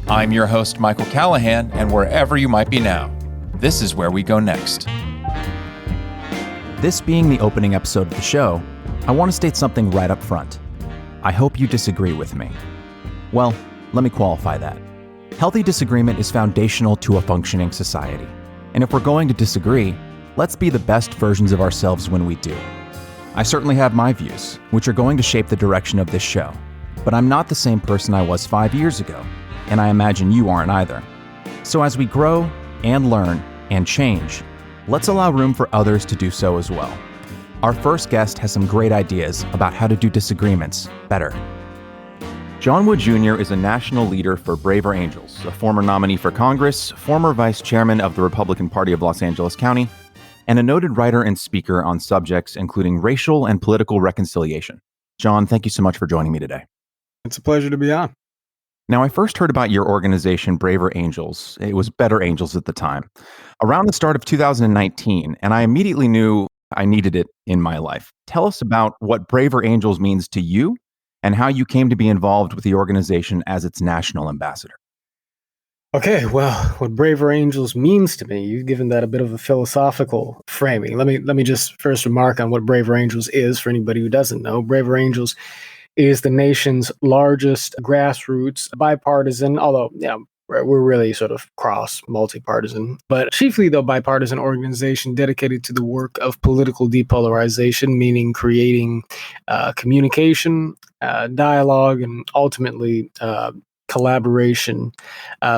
I'm your host, Michael Callahan, and wherever you might be now, this is where we go next. This being the opening episode of the show, I want to state something right up front. I hope you disagree with me. Well, let me qualify that. Healthy disagreement is foundational to a functioning society. And if we're going to disagree, let's be the best versions of ourselves when we do. I certainly have my views, which are going to shape the direction of this show. But I'm not the same person I was 5 years ago, and I imagine you aren't either. So as we grow and learn and change, let's allow room for others to do so as well. Our first guest has some great ideas about how to do disagreements better. John Wood Jr. is a national leader for Braver Angels, a former nominee for Congress, former vice chairman of the Republican Party of Los Angeles County, and a noted writer and speaker on subjects including racial and political reconciliation. John, thank you so much for joining me today. It's a pleasure to be on. Now, I first heard about your organization, Braver Angels. It was Better Angels at the time, around the start of 2019, and I immediately knew I needed it in my life. Tell us about what Braver Angels means to you and how you came to be involved with the organization as its national ambassador. Okay, well, what Braver Angels means to me, you've given that a bit of a philosophical framing. Let me just first remark on what Braver Angels is for anybody who doesn't know. Braver Angels is the nation's largest grassroots, bipartisan, although we're really sort of cross, multi-partisan, but chiefly though bipartisan organization dedicated to the work of political depolarization, meaning creating communication, dialogue, and ultimately collaboration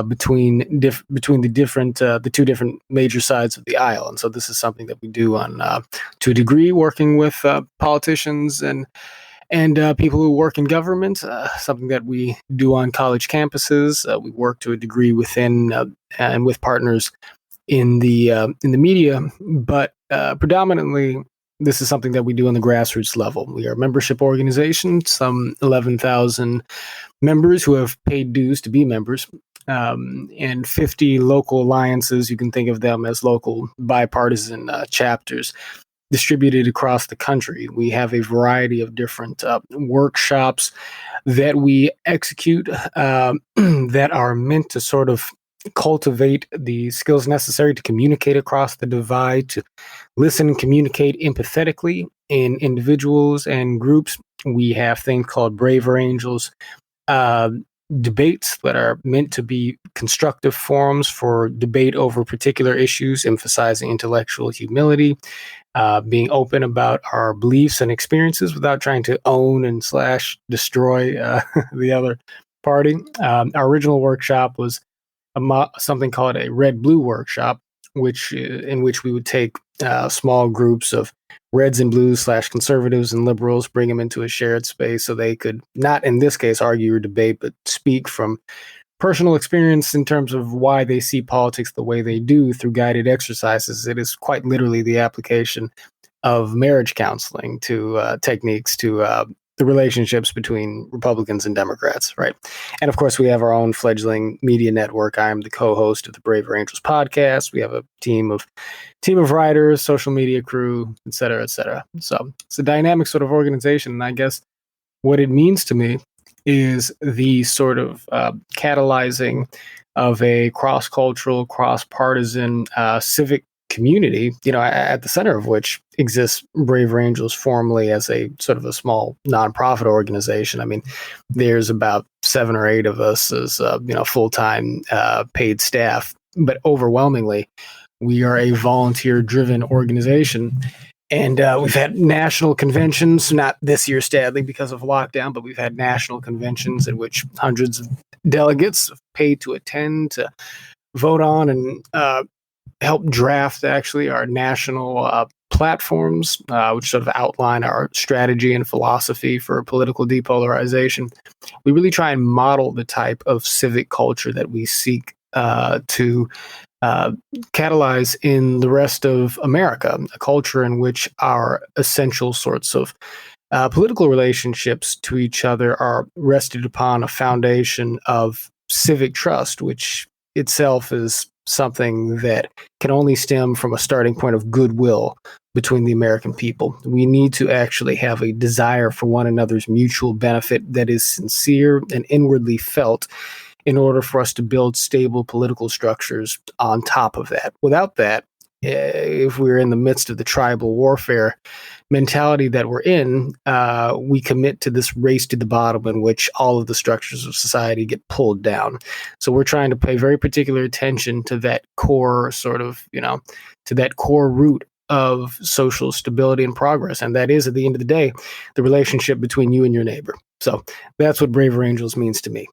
between the two different major sides of the aisle. And so this is something that we do on to a degree, working with politicians and people who work in government, something that we do on college campuses. We work to a degree within and with partners in the media, but predominantly this is something that we do on the grassroots level. We are a membership organization, some 11,000 members who have paid dues to be members, and 50 local alliances. You can think of them as local bipartisan chapters distributed across the country. We have a variety of different workshops that we execute that are meant to sort of cultivate the skills necessary to communicate across the divide, to listen and communicate empathetically in individuals and groups. We have things called Braver Angels debates that are meant to be constructive forums for debate over particular issues, emphasizing intellectual humility, being open about our beliefs and experiences without trying to own and / destroy the other party. Our original workshop was something called a red-blue workshop, in which we would take small groups of reds and blues / conservatives and liberals, bring them into a shared space so they could not, in this case, argue or debate, but speak from personal experience in terms of why they see politics the way they do through guided exercises. It is quite literally the application of marriage counseling to techniques to the relationships between Republicans and Democrats, right? And of course, we have our own fledgling media network. I'm the co-host of the Braver Angels podcast. We have a team of writers, social media crew, et cetera, et cetera. So it's a dynamic sort of organization. And I guess what it means to me is the sort of catalyzing of a cross-cultural, cross-partisan civic community, at the center of which exists Braver Angels formally as a sort of a small nonprofit organization. I mean, there's about 7 or 8 of us as, full-time paid staff, but overwhelmingly, we are a volunteer-driven organization. And we've had national conventions, not this year, sadly, because of lockdown, but we've had national conventions in which hundreds of delegates have paid to attend, to vote on and help draft, actually, our national platforms, which sort of outline our strategy and philosophy for political depolarization. We really try and model the type of civic culture that we seek to catalyze in the rest of America, a culture in which our essential sorts of political relationships to each other are rested upon a foundation of civic trust, which itself is something that can only stem from a starting point of goodwill between the American people. We need to actually have a desire for one another's mutual benefit that is sincere and inwardly felt. in order for us to build stable political structures on top of that. Without that, if we're in the midst of the tribal warfare mentality that we're in, we commit to this race to the bottom in which all of the structures of society get pulled down. So we're trying to pay very particular attention to that core sort of, to that core root of social stability and progress. And that is, at the end of the day, the relationship between you and your neighbor. So that's what Braver Angels means to me.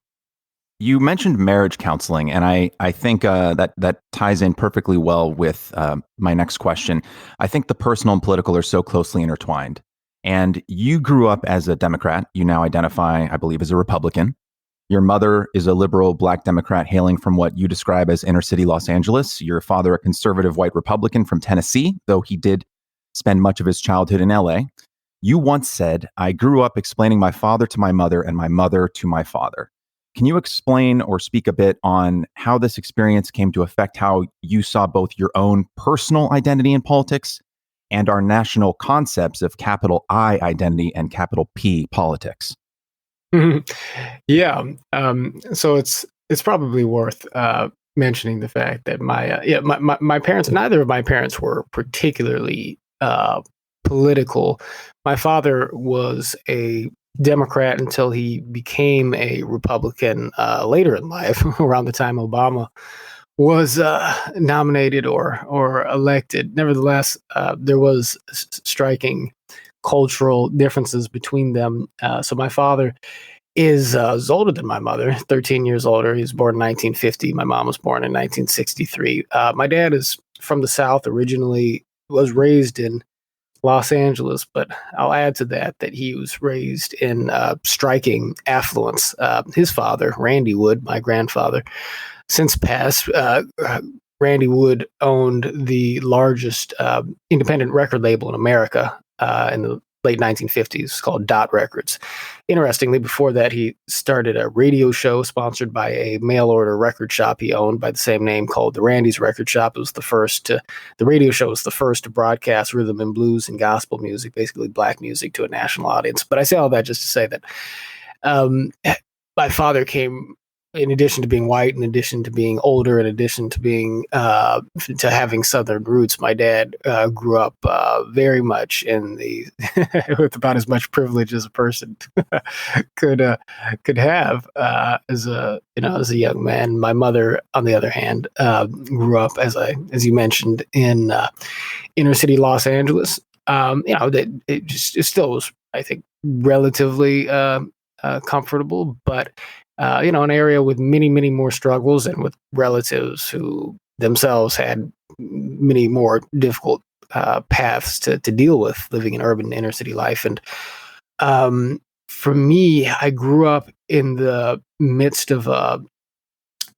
You mentioned marriage counseling, and I think that ties in perfectly well with my next question. I think the personal and political are so closely intertwined. And you grew up as a Democrat. You now identify, I believe, as a Republican. Your mother is a liberal Black Democrat hailing from what you describe as inner city Los Angeles. Your father, a conservative white Republican from Tennessee, though he did spend much of his childhood in LA. You once said, "I grew up explaining my father to my mother and my mother to my father." Can you explain or speak a bit on how this experience came to affect how you saw both your own personal identity in politics and our national concepts of capital I identity and capital P politics? Yeah. So it's probably worth mentioning the fact that my parents, neither of my parents were particularly political. My father was a Democrat until he became a Republican later in life, around the time Obama was nominated or elected. Nevertheless, there was striking cultural differences between them. So my father is older than my mother, 13 years older. He was born in 1950. My mom was born in 1963. My dad is from the South originally, was raised in Los Angeles, but I'll add to that he was raised in striking affluence. His father, Randy Wood, my grandfather, since passed, Randy Wood owned the largest independent record label in America in the late 1950s, called Dot Records. Interestingly, before that, he started a radio show sponsored by a mail-order record shop he owned by the same name, called the Randy's Record Shop. It was the radio show was the first to broadcast rhythm and blues and gospel music, basically black music, to a national audience. But I say all that just to say that my father came, in addition to being white, in addition to being older, in addition to being to having Southern roots, my dad grew up very much in the with about as much privilege as a person could have as a young man. My mother, on the other hand, grew up, as you mentioned, in inner city Los Angeles. It still was, I think, relatively comfortable, but an area with many, many more struggles, and with relatives who themselves had many more difficult paths to deal with living in urban inner city life. And for me, I grew up in the midst of a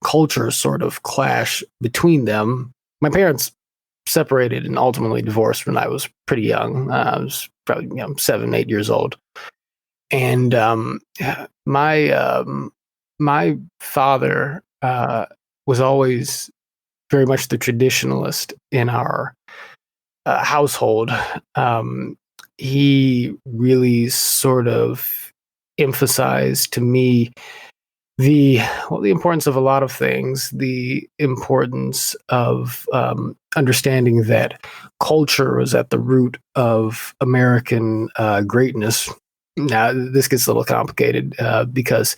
culture sort of clash between them. My parents separated and ultimately divorced when I was pretty young. I was probably 7, 8 years old. And my father was always very much the traditionalist in our household. He really sort of emphasized to me the importance of a lot of things, the importance of understanding that culture was at the root of American greatness. Now, this gets a little complicated because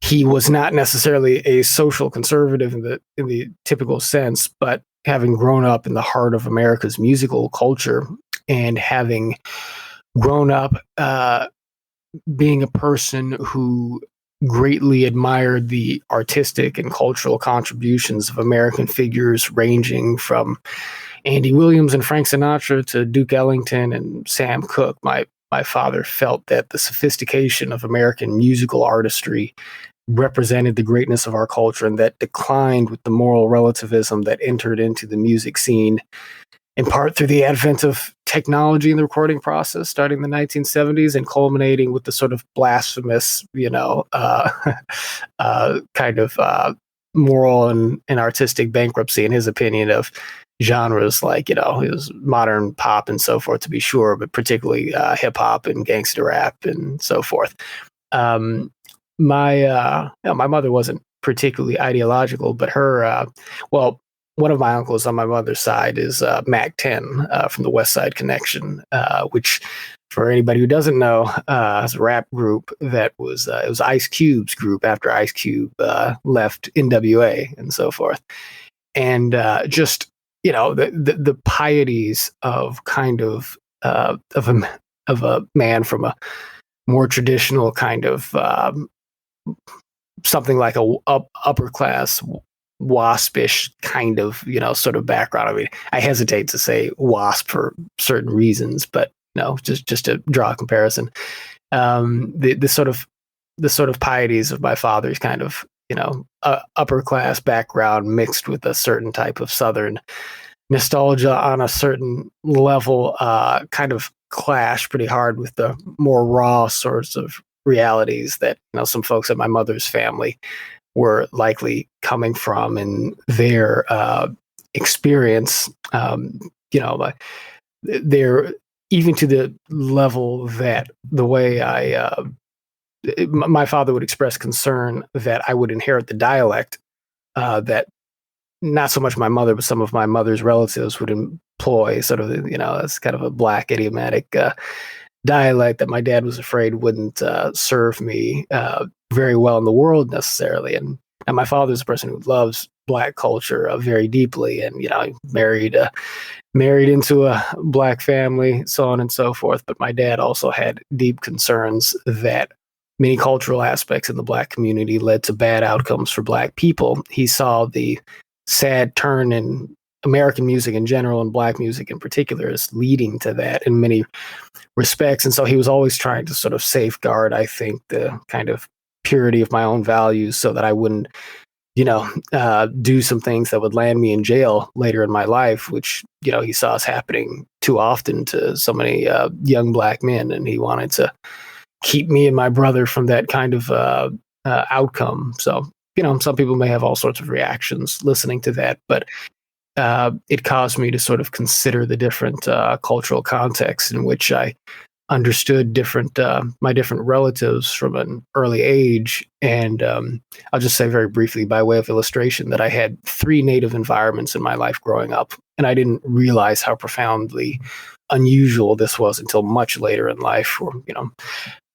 he was not necessarily a social conservative in the typical sense, but having grown up in the heart of America's musical culture, and having grown up being a person who greatly admired the artistic and cultural contributions of American figures ranging from Andy Williams and Frank Sinatra to Duke Ellington and Sam Cooke, my father felt that the sophistication of American musical artistry represented the greatness of our culture, and that declined with the moral relativism that entered into the music scene, in part through the advent of technology in the recording process, starting in the 1970s and culminating with the sort of blasphemous, kind of moral and artistic bankruptcy, in his opinion, of genres like, it was modern pop and so forth, to be sure, but particularly hip hop and gangster rap and so forth. My mother wasn't particularly ideological, but well, one of my uncles on my mother's side is Mac 10 from the West Side Connection, which, for anybody who doesn't know, is a rap group that it was Ice Cube's group after Ice Cube left NWA and so forth. And just, the pieties of kind of a man from a more traditional kind of something like a upper class waspish kind of sort of background. I mean, I hesitate to say wasp for certain reasons, but just to draw a comparison, the sort of pieties of my father's kind of upper class background mixed with a certain type of Southern nostalgia on a certain level kind of clash pretty hard with the more raw sorts of realities that some folks at my mother's family were likely coming from in their experience. They're even to the level that the way my father would express concern that I would inherit the dialect that not so much my mother, but some of my mother's relatives would employ, sort of, that's kind of a black idiomatic dialect that my dad was afraid wouldn't serve me very well in the world necessarily. And my father's a person who loves black culture very deeply, and married into a black family, so on and so forth. But my dad also had deep concerns that many cultural aspects in the black community led to bad outcomes for black people. He saw the sad turn in American music in general and black music in particular as leading to that in many respects. And so he was always trying to sort of safeguard, I think, the kind of purity of my own values so that I wouldn't, do some things that would land me in jail later in my life, which, he saw us happening too often to so many young black men. And he wanted to keep me and my brother from that kind of outcome. So, some people may have all sorts of reactions listening to that, but it caused me to sort of consider the different cultural contexts in which I understood my different relatives from an early age. And I'll just say very briefly, by way of illustration, that I had 3 native environments in my life growing up, and I didn't realize how profoundly unusual this was until much later in life, or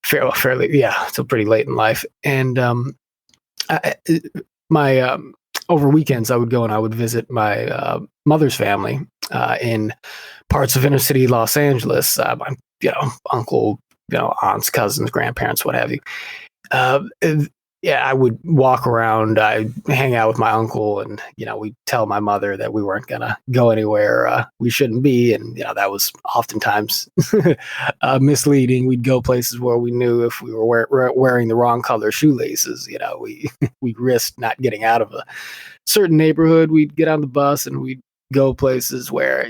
fairly, till pretty late in life. And over weekends, I would go and I would visit my mother's family in parts of inner city Los Angeles. My uncle, aunts, cousins, grandparents, what have you. I would walk around. I'd hang out with my uncle, and we'd tell my mother that we weren't gonna go anywhere we shouldn't be, and that was oftentimes misleading. We'd go places where we knew if we were wearing the wrong color shoelaces, we risked not getting out of a certain neighborhood. We'd get on the bus and we'd go places where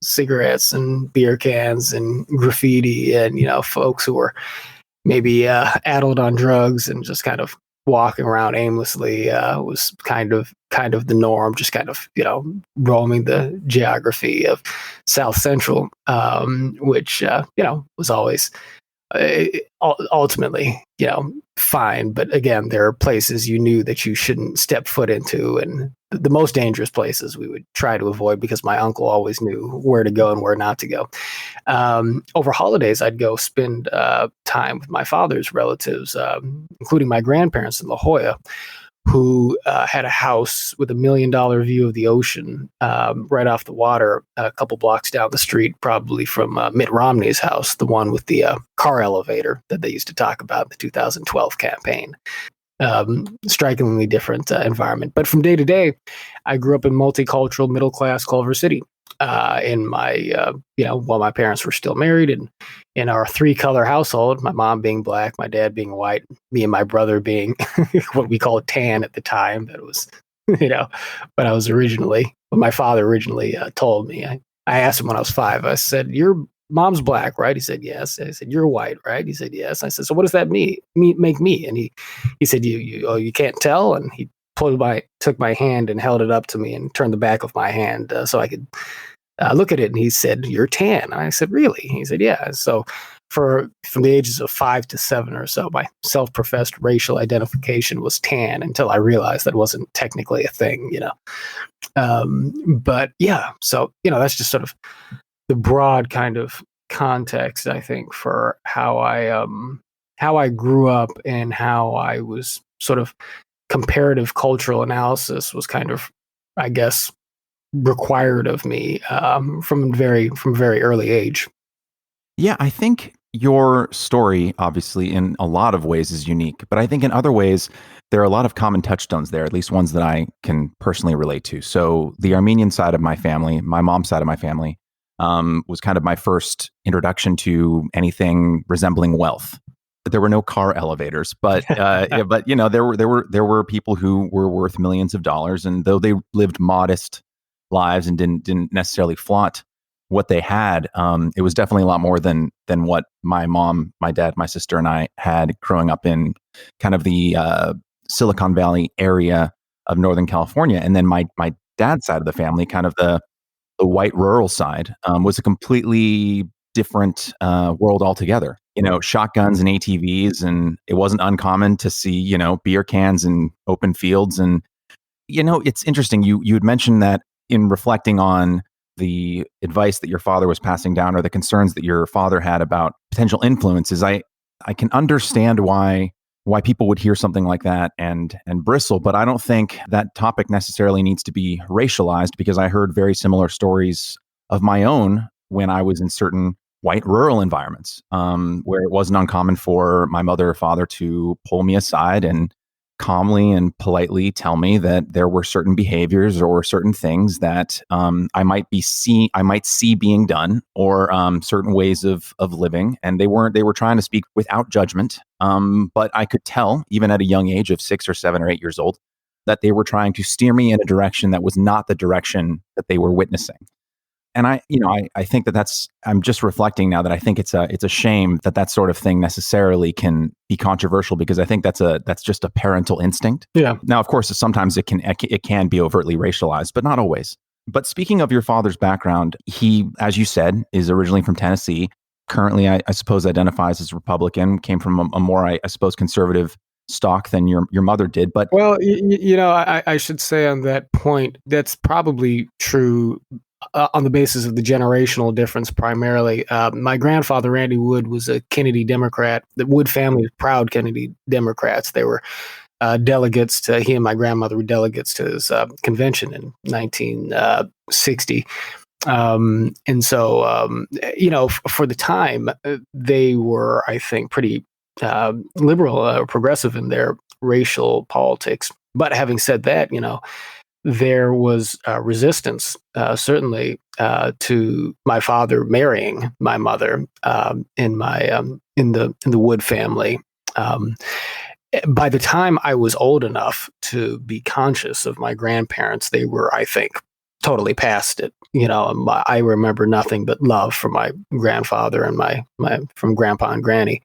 cigarettes and beer cans and graffiti and folks who were maybe addled on drugs and just kind of walking around aimlessly was kind of the norm, just kind of roaming the geography of South Central, which was always ultimately fine. But again, there are places you knew that you shouldn't step foot into, and the most dangerous places we would try to avoid because my uncle always knew where to go and where not to go. Over holidays, I'd go spend time with my father's relatives, including my grandparents in La Jolla, who had a house with $1 million view of the ocean right off the water, a couple blocks down the street, probably from Mitt Romney's house, the one with the car elevator that they used to talk about in the 2012 campaign. Strikingly different environment. But from day to day, I grew up in multicultural, middle-class Culver City. In my, while my parents were still married, and in our 3-color household, my mom being black, my dad being white, me and my brother being what we called tan at the time. That was, what my father originally told me. I asked him when I was 5, I said, "Your mom's black, right?" He said, "Yes." I said, "You're white, right?" He said, "Yes." I said, "So what does that make me?" And he said, you can't tell?" And he took my hand and held it up to me and turned the back of my hand so I could look at it. And he said, "You're tan." And I said, "Really?" He said, "Yeah." So from the ages of 5 to 7 or so, my self-professed racial identification was tan until I realized that wasn't technically a thing, But yeah, so that's just sort of the broad kind of context, I think, for how I grew up and how I was sort of comparative cultural analysis was kind of, I guess, required of me from very early age. Yeah, I think your story, obviously, in a lot of ways is unique, but I think in other ways, there are a lot of common touchstones there, at least ones that I can personally relate to. So, the Armenian side of my family, my mom's side of my family, was kind of my first introduction to anything resembling wealth. There were no car elevators, but yeah, but there were people who were worth millions of dollars, and though they lived modest lives and didn't necessarily flaunt what they had, it was definitely a lot more than what my mom, my dad, my sister, and I had growing up in kind of the Silicon Valley area of Northern California. And then my dad's side of the family, kind of the white rural side, was a completely different world altogether. Shotguns and ATVs, and it wasn't uncommon to see beer cans in open fields. And it's interesting. You had mentioned that in reflecting on the advice that your father was passing down, or the concerns that your father had about potential influences, I can understand why people would hear something like that and bristle, but I don't think that topic necessarily needs to be racialized, because I heard very similar stories of my own when I was in certain white rural environments, where it wasn't uncommon for my mother or father to pull me aside and calmly and politely tell me that there were certain behaviors or certain things that I might see being done, or certain ways of living, and they were trying to speak without judgment. But I could tell, even at a young age of 6 or 7 or 8 years old, that they were trying to steer me in a direction that was not the direction that they were witnessing. And I think I'm just reflecting now that I think it's a shame that sort of thing necessarily can be controversial, because I think that's just a parental instinct. Yeah. Now, of course, sometimes it can be overtly racialized, but not always. But speaking of your father's background, he, as you said, is originally from Tennessee. Currently, I suppose identifies as Republican. Came from a more, I suppose, conservative stock than your mother did. But well, I should say on that point, that's probably true. On the basis of the generational difference, primarily. My grandfather, Randy Wood, was a Kennedy Democrat. The Wood family was proud Kennedy Democrats. They were delegates to, he and my grandmother were delegates to his convention in 1960. And so, for the time, they were, I think, pretty liberal or progressive in their racial politics. But having said that, there was resistance, certainly, to my father marrying my mother in the Wood family. By the time I was old enough to be conscious of my grandparents, they were, I think, totally past it. I remember nothing but love for my grandfather and my from grandpa and granny.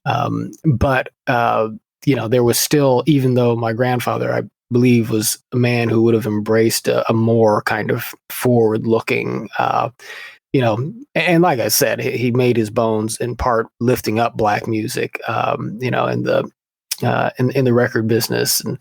But there was still, even though my grandfather, I believe, was a man who would have embraced a more kind of forward-looking, and like I said, he made his bones in part lifting up black music, in the record business, and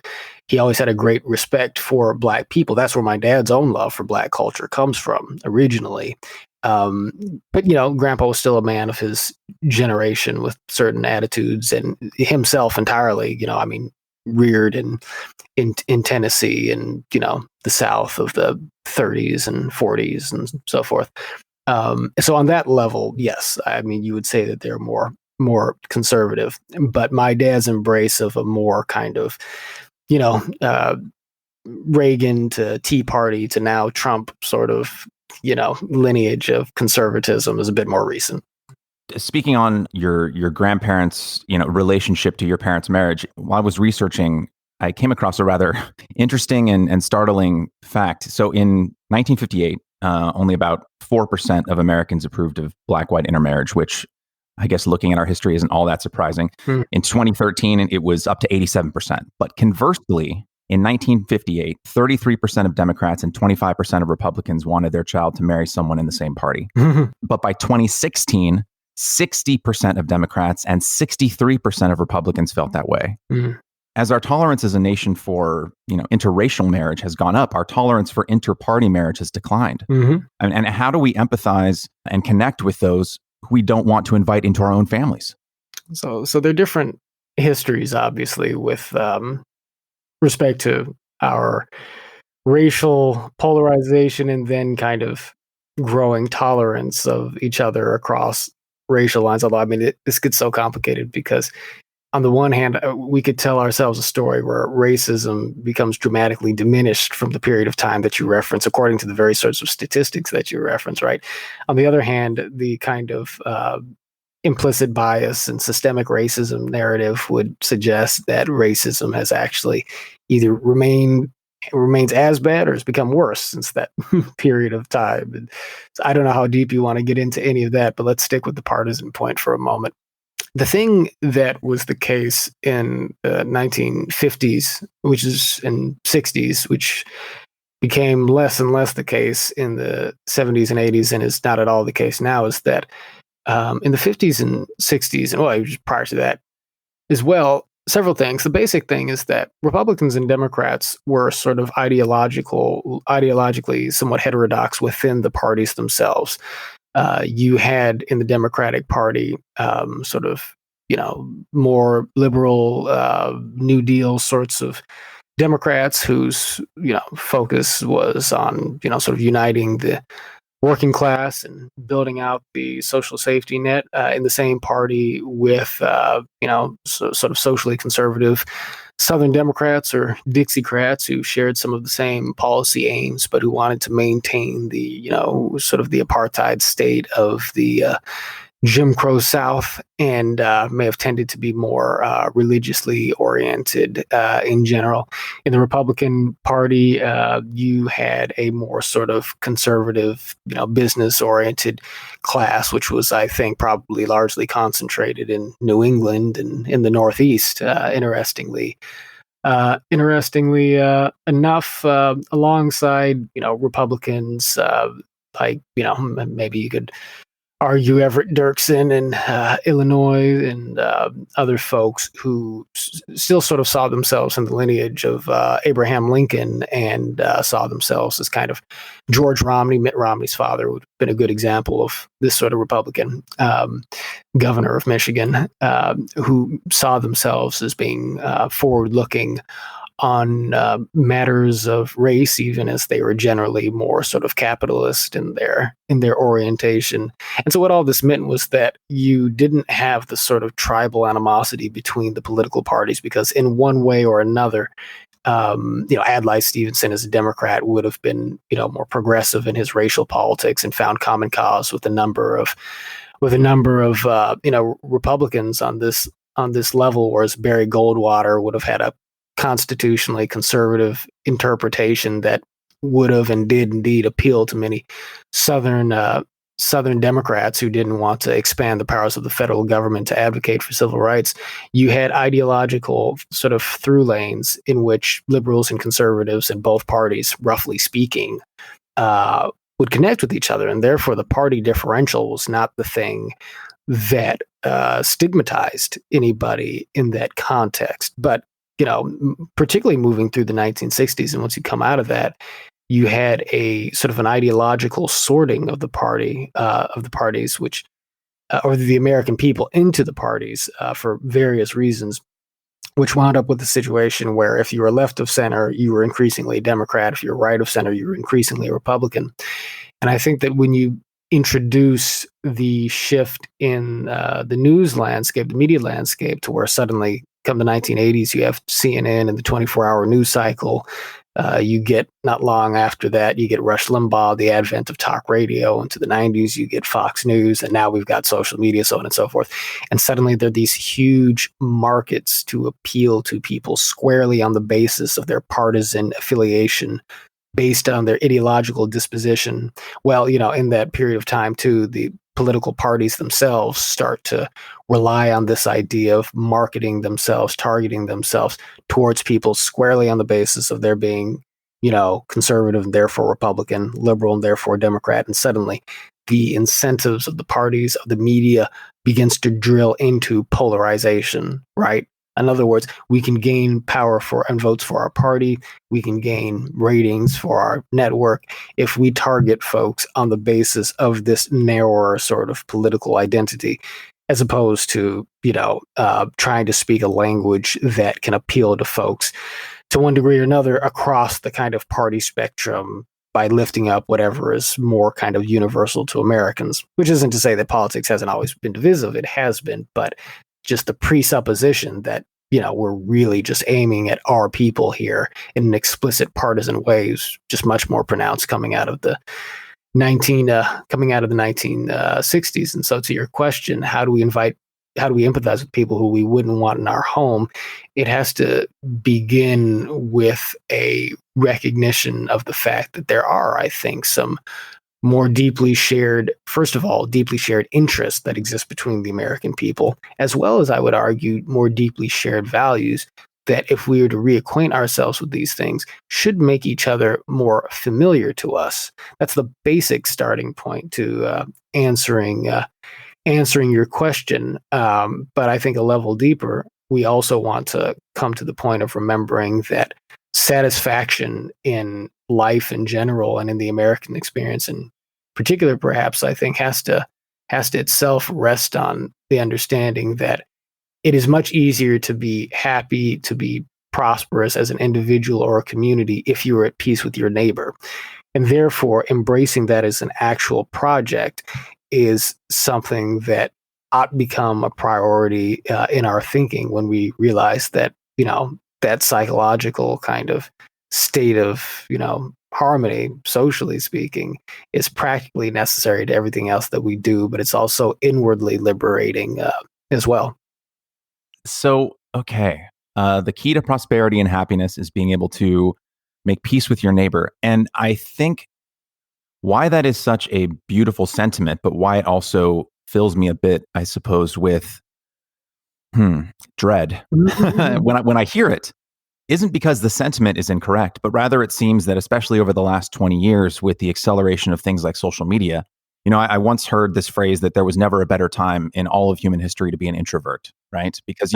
he always had a great respect for black people. That's where my dad's own love for black culture comes from originally. But Grandpa was still a man of his generation with certain attitudes, and himself entirely, reared in Tennessee and, the South of the 30s and 40s and so forth. So on that level, yes, you would say that they're more conservative, but my dad's embrace of a more kind of, Reagan to Tea Party to now Trump sort of, lineage of conservatism is a bit more recent. Speaking on your grandparents', relationship to your parents' marriage, while I was researching, I came across a rather interesting and startling fact. So in 1958, only about 4% of Americans approved of black-white intermarriage, which I guess looking at our history isn't all that surprising. In 2013, it was up to 87%. But conversely, in 1958, 33% of Democrats and 25% of Republicans wanted their child to marry someone in the same party. But by 2016, 60% of Democrats and 63% of Republicans felt that way. Mm-hmm. As our tolerance as a nation for, interracial marriage has gone up, our tolerance for inter-party marriage has declined. Mm-hmm. And how do we empathize and connect with those who we don't want to invite into our own families? So there are different histories, obviously, with respect to our racial polarization and then kind of growing tolerance of each other across racial lines. Although, I mean, this gets so complicated because on the one hand, we could tell ourselves a story where racism becomes dramatically diminished from the period of time that you reference, according to the very sorts of statistics that you reference, right? On the other hand, the kind of implicit bias and systemic racism narrative would suggest that racism has actually either remains as bad or has become worse since that period of time. And so I don't know how deep you want to get into any of that, but let's stick with the partisan point for a moment. The thing that was the case in the 1950s, which is in 60s, which became less and less the case in the 70s and 80s and is not at all the case now, is that in the 50s and 60s, and well, just prior to that as well, several things. The basic thing is that Republicans and Democrats were sort of ideologically somewhat heterodox within the parties themselves. You had in the Democratic Party sort of, more liberal New Deal sorts of Democrats whose, focus was on, sort of uniting the working class and building out the social safety net in the same party with, sort of socially conservative Southern Democrats or Dixiecrats who shared some of the same policy aims, but who wanted to maintain the, sort of the apartheid state of the Jim Crow South and may have tended to be more religiously oriented in general. In the Republican Party, you had a more sort of conservative, business-oriented class, which was, I think, probably largely concentrated in New England and in the Northeast, interestingly enough, alongside, Republicans, maybe you could argue Everett Dirksen in Illinois and other folks who still sort of saw themselves in the lineage of Abraham Lincoln and saw themselves as kind of George Romney, Mitt Romney's father, would have been a good example of this sort of Republican governor of Michigan, who saw themselves as being forward-looking on matters of race, even as they were generally more sort of capitalist in their orientation. And so what all this meant was that you didn't have the sort of tribal animosity between the political parties, because in one way or another, Adlai Stevenson as a Democrat would have been, more progressive in his racial politics and found common cause with a number of Republicans on this level, whereas Barry Goldwater would have had a constitutionally conservative interpretation that would have and did indeed appeal to many Southern Democrats who didn't want to expand the powers of the federal government to advocate for civil rights. You had ideological sort of through lanes in which liberals and conservatives in both parties, roughly speaking, would connect with each other, and therefore the party differential was not the thing that stigmatized anybody in that context. But particularly moving through the 1960s, and once you come out of that, you had a sort of an ideological sorting of the parties, which, or the American people into the parties for various reasons, which wound up with a situation where if you were left of center, you were increasingly Democrat. If you were right of center, you were increasingly Republican. And I think that when you introduce the shift in the news landscape, the media landscape, to where suddenly come the 1980s, you have CNN and the 24-hour news cycle. You get, not long after that, you get Rush Limbaugh, the advent of talk radio. Into the 90s, you get Fox News, and now we've got social media, so on and so forth. And suddenly there are these huge markets to appeal to people squarely on the basis of their partisan affiliation, based on their ideological disposition. Well, in that period of time, too, the political parties themselves start to rely on this idea of marketing themselves, targeting themselves towards people squarely on the basis of their being, conservative and therefore Republican, liberal and therefore Democrat. And suddenly the incentives of the parties, of the media, begins to drill into polarization, right? In other words, we can gain power and votes for our party. We can gain ratings for our network if we target folks on the basis of this narrower sort of political identity, as opposed to, trying to speak a language that can appeal to folks to one degree or another across the kind of party spectrum by lifting up whatever is more kind of universal to Americans, which isn't to say that politics hasn't always been divisive. It has been, but just the presupposition that, we're really just aiming at our people here in an explicit partisan way is just much more pronounced coming out of the 1960s. And so to your question, how do we empathize with people who we wouldn't want in our home? It has to begin with a recognition of the fact that there are, I think, some more deeply shared interests that exist between the American people, as well as, I would argue, more deeply shared values that, if we were to reacquaint ourselves with these things, should make each other more familiar to us. That's the basic starting point to answering your question. But I think a level deeper, we also want to come to the point of remembering that satisfaction in life in general and in the American experience in particular, perhaps, I think has to itself rest on the understanding that it is much easier to be happy, to be prosperous as an individual or a community if you are at peace with your neighbor. And therefore, embracing that as an actual project is something that ought to become a priority in our thinking when we realize that, that psychological kind of state of, harmony, socially speaking, is practically necessary to everything else that we do, but it's also inwardly liberating as well. So, okay. The key to prosperity and happiness is being able to make peace with your neighbor. And I think why that is such a beautiful sentiment, but why it also fills me a bit, I suppose, with dread when I hear it, isn't because the sentiment is incorrect, but rather it seems that, especially over the last 20 years with the acceleration of things like social media, I once heard this phrase that there was never a better time in all of human history to be an introvert, right? Because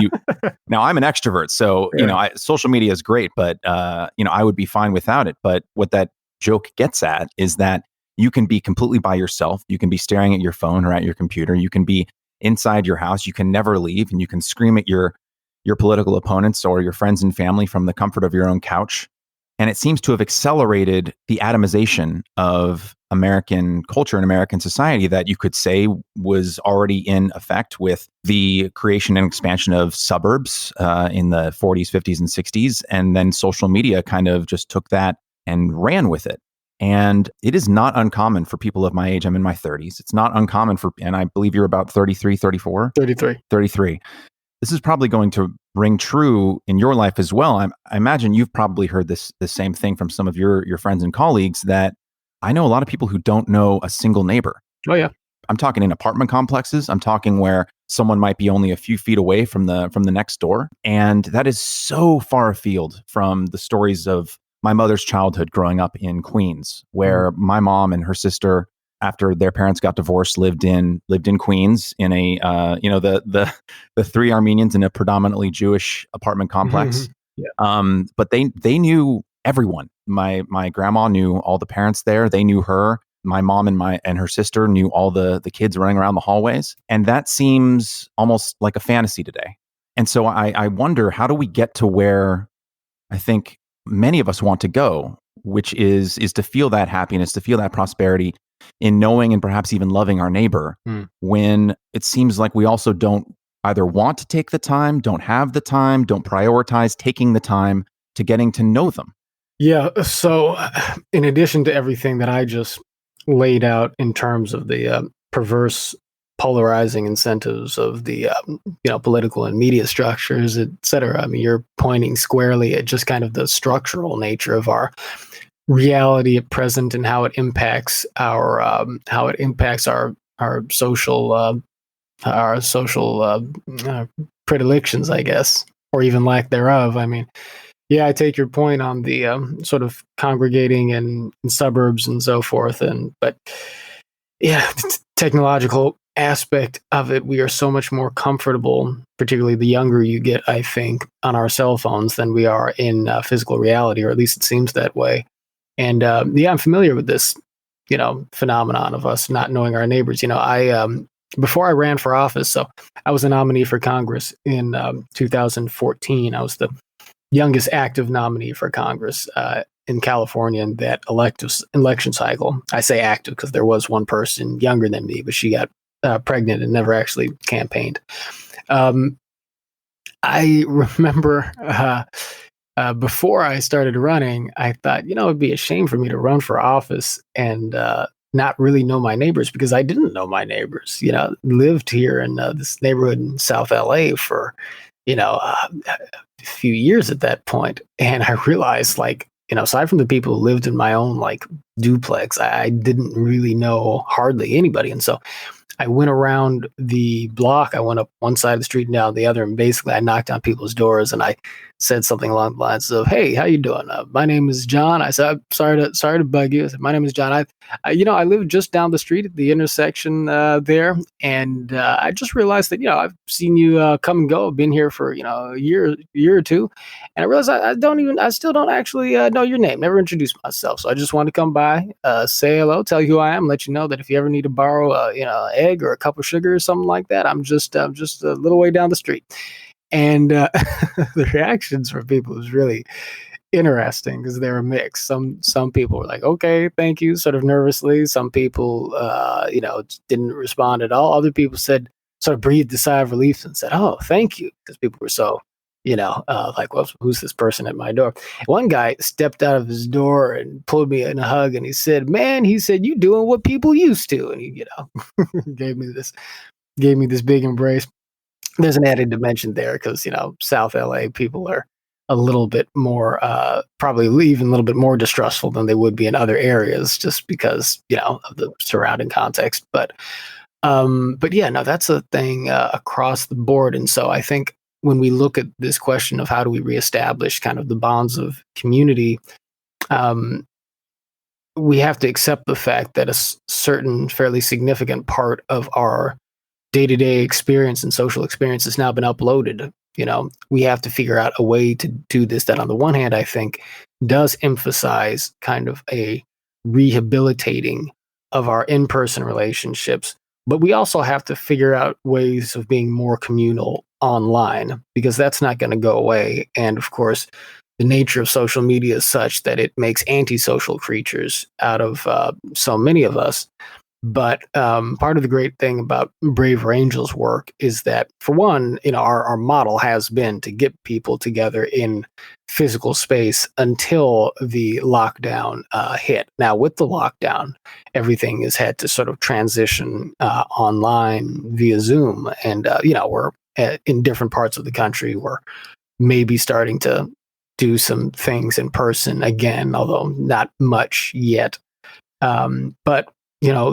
now I'm an extrovert, so, Yeah. Social media is great, but, I would be fine without it. But what that joke gets at is that you can be completely by yourself. You can be staring at your phone or at your computer. You can be inside your house. You can never leave, and you can scream at your political opponents or your friends and family from the comfort of your own couch. And it seems to have accelerated the atomization of American culture and American society that you could say was already in effect with the creation and expansion of suburbs in the 40s, 50s, and 60s. And then social media kind of just took that and ran with it. And it is not uncommon for people of my age. I'm in my 30s. It's not uncommon and I believe you're about 33, 34? 33. This is probably going to ring true in your life as well. I imagine you've probably heard the same thing from some of your friends and colleagues, that I know a lot of people who don't know a single neighbor. Oh, yeah. I'm talking in apartment complexes. I'm talking where someone might be only a few feet away from the next door. And that is so far afield from the stories of my mother's childhood growing up in Queens, where my mom and her sister, after their parents got divorced, lived in Queens in a the three Armenians in a predominantly Jewish apartment complex. Yeah. But they knew everyone. My grandma knew all the parents there. They knew her. My mom and her sister knew all the kids running around the hallways. And that seems almost like a fantasy today. And so I wonder, how do we get to where I think many of us want to go, which is to feel that happiness, to feel that prosperity in knowing and perhaps even loving our neighbor, when it seems like we also don't either want to take the time, don't have the time, don't prioritize taking the time to getting to know them. Yeah. So in addition to everything that I just laid out in terms of the perverse polarizing incentives of the political and media structures, et cetera, I mean, you're pointing squarely at just kind of the structural nature of our reality at present and how it impacts our social predilections, I guess, or even lack thereof. I mean, yeah, I take your point on the sort of congregating in suburbs and so forth, but technological aspect of it, we are so much more comfortable, particularly the younger you get, I think, on our cell phones than we are in physical reality, or at least it seems that way. And I'm familiar with this, phenomenon of us not knowing our neighbors. I before I ran for office, so I was a nominee for Congress in 2014. I was the youngest active nominee for Congress in California in that election cycle. I say active because there was one person younger than me, but she got pregnant and never actually campaigned. I remember before I started running, I thought, it'd be a shame for me to run for office and not really know my neighbors, because I didn't know my neighbors. Lived here in this neighborhood in South LA for, a few years at that point. And I realized, aside from the people who lived in my own duplex, I didn't really know hardly anybody. And so I went around the block. I went up one side of the street and down the other, and basically I knocked on people's doors and I said something along the lines of, "Hey, how you doing? My name is John." I said, "Sorry to bug you." I said, "My name is John. I live just down the street at the intersection there, and I just realized that I've seen you come and go. I've been here for a year or two, and I realized I still don't actually know your name. Never introduced myself. So I just wanted to come by, say hello, tell you who I am, let you know that if you ever need to borrow, an egg or a cup of sugar or something like that, I'm just a little way down the street." And the reactions from people was really interesting because they were mixed. Some people were like, "Okay, thank you," sort of nervously. Some people, didn't respond at all. Other people sort of breathed a sigh of relief and said, "Oh, thank you," because people were so, well, who's this person at my door? One guy stepped out of his door and pulled me in a hug, and he said, "Man," he said, "you doing what people used to," and he, gave me this big embrace. There's an added dimension there because South LA people are a little bit more, probably even a little bit more distrustful than they would be in other areas, just because of the surrounding context. But yeah, no, that's a thing across the board. And so I think when we look at this question of how do we reestablish kind of the bonds of community, we have to accept the fact that a certain fairly significant part of our day-to-day experience and social experience has now been uploaded. We have to figure out a way to do this that, on the one hand, I think does emphasize kind of a rehabilitating of our in-person relationships, but we also have to figure out ways of being more communal online, because that's not going to go away. And of course, the nature of social media is such that it makes antisocial creatures out of so many of us. But part of the great thing about Braver Angels work is that, for one, our model has been to get people together in physical space until the lockdown hit. Now, with the lockdown, everything has had to sort of transition online via Zoom. And, we're in different parts of the country. We're maybe starting to do some things in person again, although not much yet. But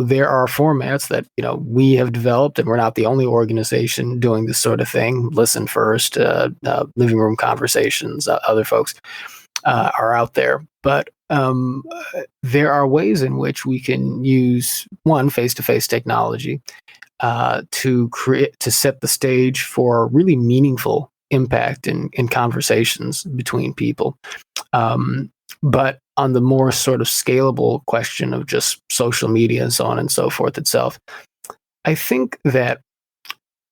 there are formats that, we have developed, and we're not the only organization doing this sort of thing. Listen First, living room conversations, other folks are out there. But there are ways in which we can use, one, face-to-face technology to set the stage for really meaningful impact in conversations between people. But on the more sort of scalable question of just social media and so on and so forth itself, I think that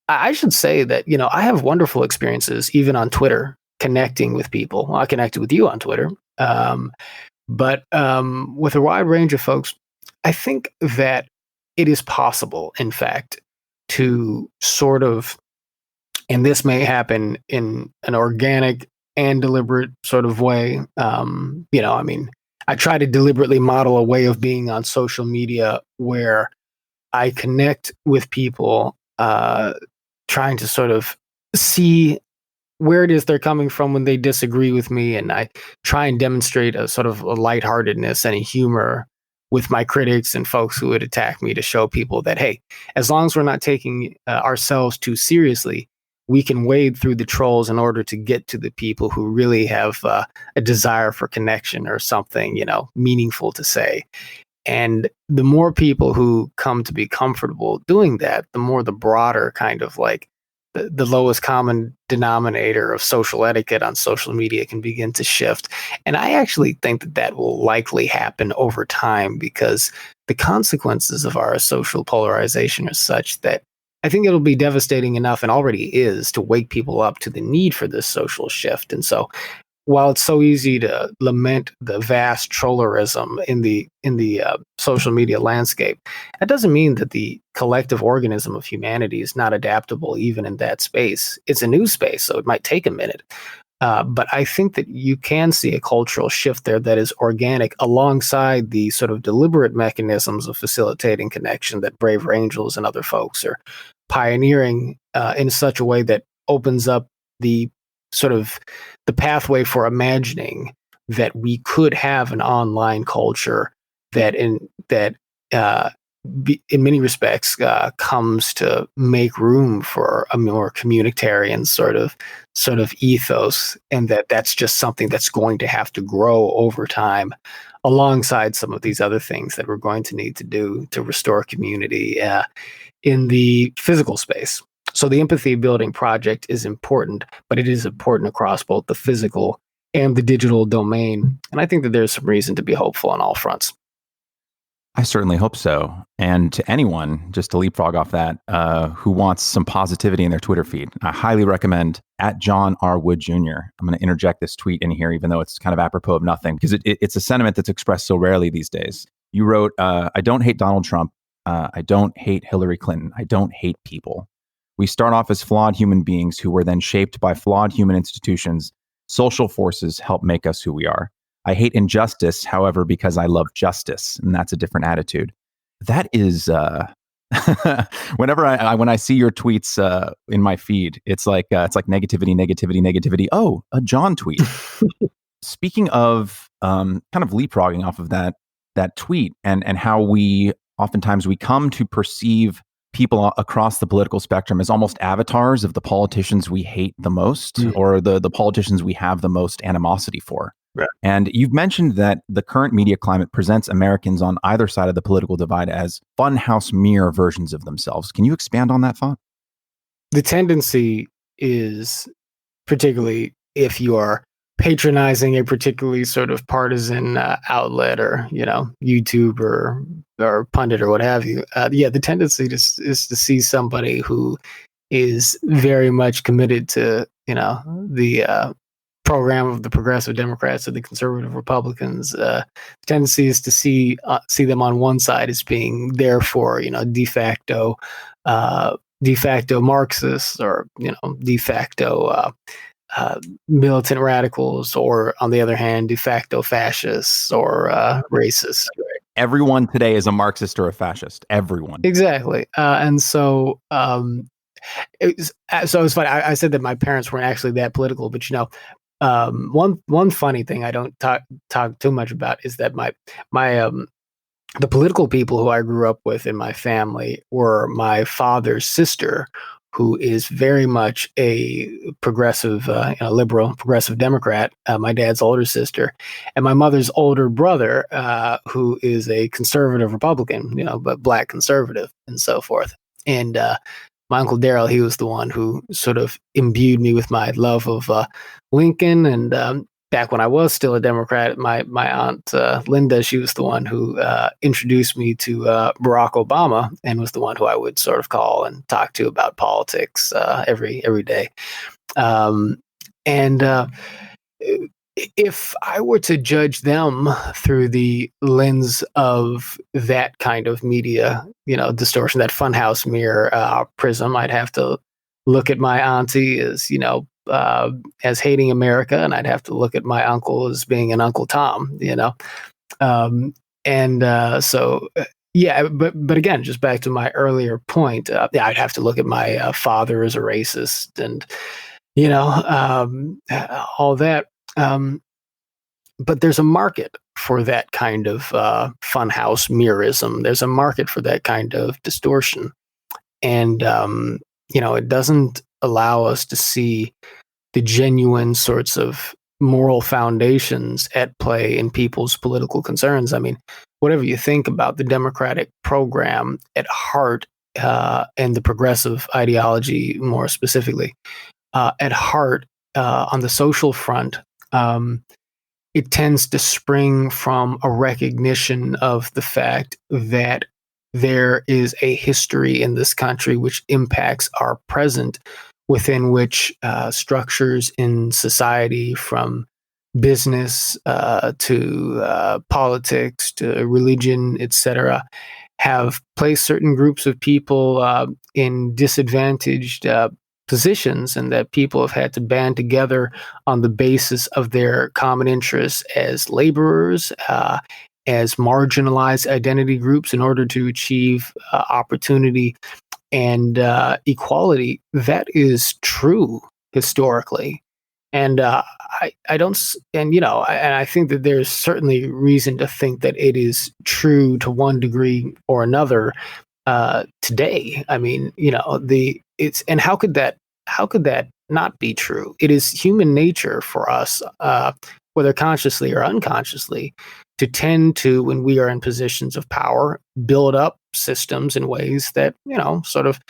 I should say that, I have wonderful experiences even on Twitter connecting with people. Well, I connected with you on Twitter. But with a wide range of folks, I think that it is possible, in fact, to sort of, and this may happen in an organic and deliberate sort of way. I try to deliberately model a way of being on social media where I connect with people, trying to sort of see where it is they're coming from when they disagree with me. And I try and demonstrate a sort of a lightheartedness and a humor with my critics and folks who would attack me, to show people that, hey, as long as we're not taking ourselves too seriously, we can wade through the trolls in order to get to the people who really have a desire for connection or something, meaningful to say. And the more people who come to be comfortable doing that, the more the broader kind of like the lowest common denominator of social etiquette on social media can begin to shift. And I actually think that that will likely happen over time, because the consequences of our social polarization are such that I think it'll be devastating enough, and already is, to wake people up to the need for this social shift. And so while it's so easy to lament the vast trollerism in the social media landscape, that doesn't mean that the collective organism of humanity is not adaptable even in that space. It's a new space, so it might take a minute. But I think that you can see a cultural shift there that is organic alongside the sort of deliberate mechanisms of facilitating connection that Braver Angels and other folks are pioneering in such a way that opens up the sort of the pathway for imagining that we could have an online culture that in many respects comes to make room for a more communitarian sort of ethos, and that's just something that's going to have to grow over time alongside some of these other things that we're going to need to do to restore community in the physical space. So the empathy building project is important, but it is important across both the physical and the digital domain. And I think that there's some reason to be hopeful on all fronts. I certainly hope so. And to anyone, just to leapfrog off that, who wants some positivity in their Twitter feed, I highly recommend @JohnRWood Jr. I'm going to interject this tweet in here, even though it's kind of apropos of nothing, because it's a sentiment that's expressed so rarely these days. You wrote, I don't hate Donald Trump. I don't hate Hillary Clinton. I don't hate people. We start off as flawed human beings who were then shaped by flawed human institutions. Social forces help make us who we are. I hate injustice, however, because I love justice, and that's a different attitude. That is, when I see your tweets in my feed, it's like negativity. Oh, a John tweet. Speaking of kind of leapfrogging off of that tweet, and how we oftentimes we come to perceive people across the political spectrum as almost avatars of the politicians we hate the most, or the politicians we have the most animosity for. Right. And you've mentioned that the current media climate presents Americans on either side of the political divide as funhouse mirror versions of themselves. Can you expand on that thought? The tendency is, particularly if you are patronizing a particularly sort of partisan outlet, or YouTube or pundit or what have you, the tendency is to see somebody who is very much committed to the program of the progressive Democrats or the conservative Republicans. The tendency is to see them on one side as being therefore de facto Marxists, or de facto militant radicals, or on the other hand, de facto fascists or racists. Right? Everyone today is a Marxist or a fascist. Everyone. Exactly. And so it was funny. I said that my parents weren't actually that political, but one funny thing I don't talk too much about is that my the political people who I grew up with in my family were my father's sister, who is very much a progressive, liberal, progressive Democrat, my dad's older sister, and my mother's older brother, who is a conservative Republican, but black conservative and so forth. And my Uncle Daryl, he was the one who sort of imbued me with my love of Lincoln. And back when I was still a Democrat, my aunt Linda, she was the one who introduced me to Barack Obama, and was the one who I would sort of call and talk to about politics every day. If I were to judge them through the lens of that kind of media, distortion, that funhouse mirror prism, I'd have to look at my auntie as hating America, and I'd have to look at my uncle as being an Uncle Tom, but again, just back to my earlier point, I'd have to look at my father as a racist, and all that. But there's a market for that kind of funhouse mirrorism. There's a market for that kind of distortion, and it doesn't allow us to see the genuine sorts of moral foundations at play in people's political concerns. I mean, whatever you think about the Democratic program at heart, and the progressive ideology more specifically, at heart, on the social front, um, it tends to spring from a recognition of the fact that there is a history in this country which impacts our present, within which structures in society, from business to politics to religion, etc., have placed certain groups of people in disadvantaged positions, and that people have had to band together on the basis of their common interests as laborers, as marginalized identity groups, in order to achieve opportunity and equality. That is true historically. And I don't, and and I think that there's certainly reason to think that it is true to one degree or another today. I mean, and how could that not be true? It is human nature for us, whether consciously or unconsciously, to tend to, when we are in positions of power, build up systems in ways that sort of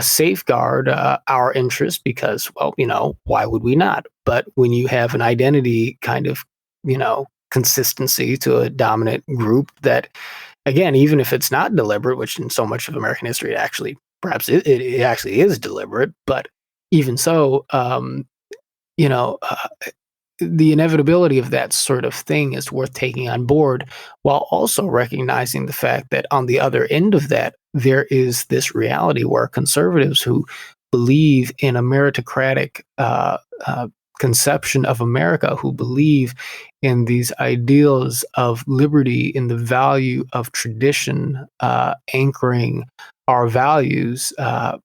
safeguard our interests, because, well, why would we not? But when you have an identity kind of, consistency to a dominant group, that, again, even if it's not deliberate, which in so much of American history, it actually is deliberate, but even so, you know, uh, the inevitability of that sort of thing is worth taking on board, while also recognizing the fact that on the other end of that, there is this reality where conservatives who believe in a meritocratic conception of America, who believe in these ideals of liberty, in the value of tradition, anchoring our values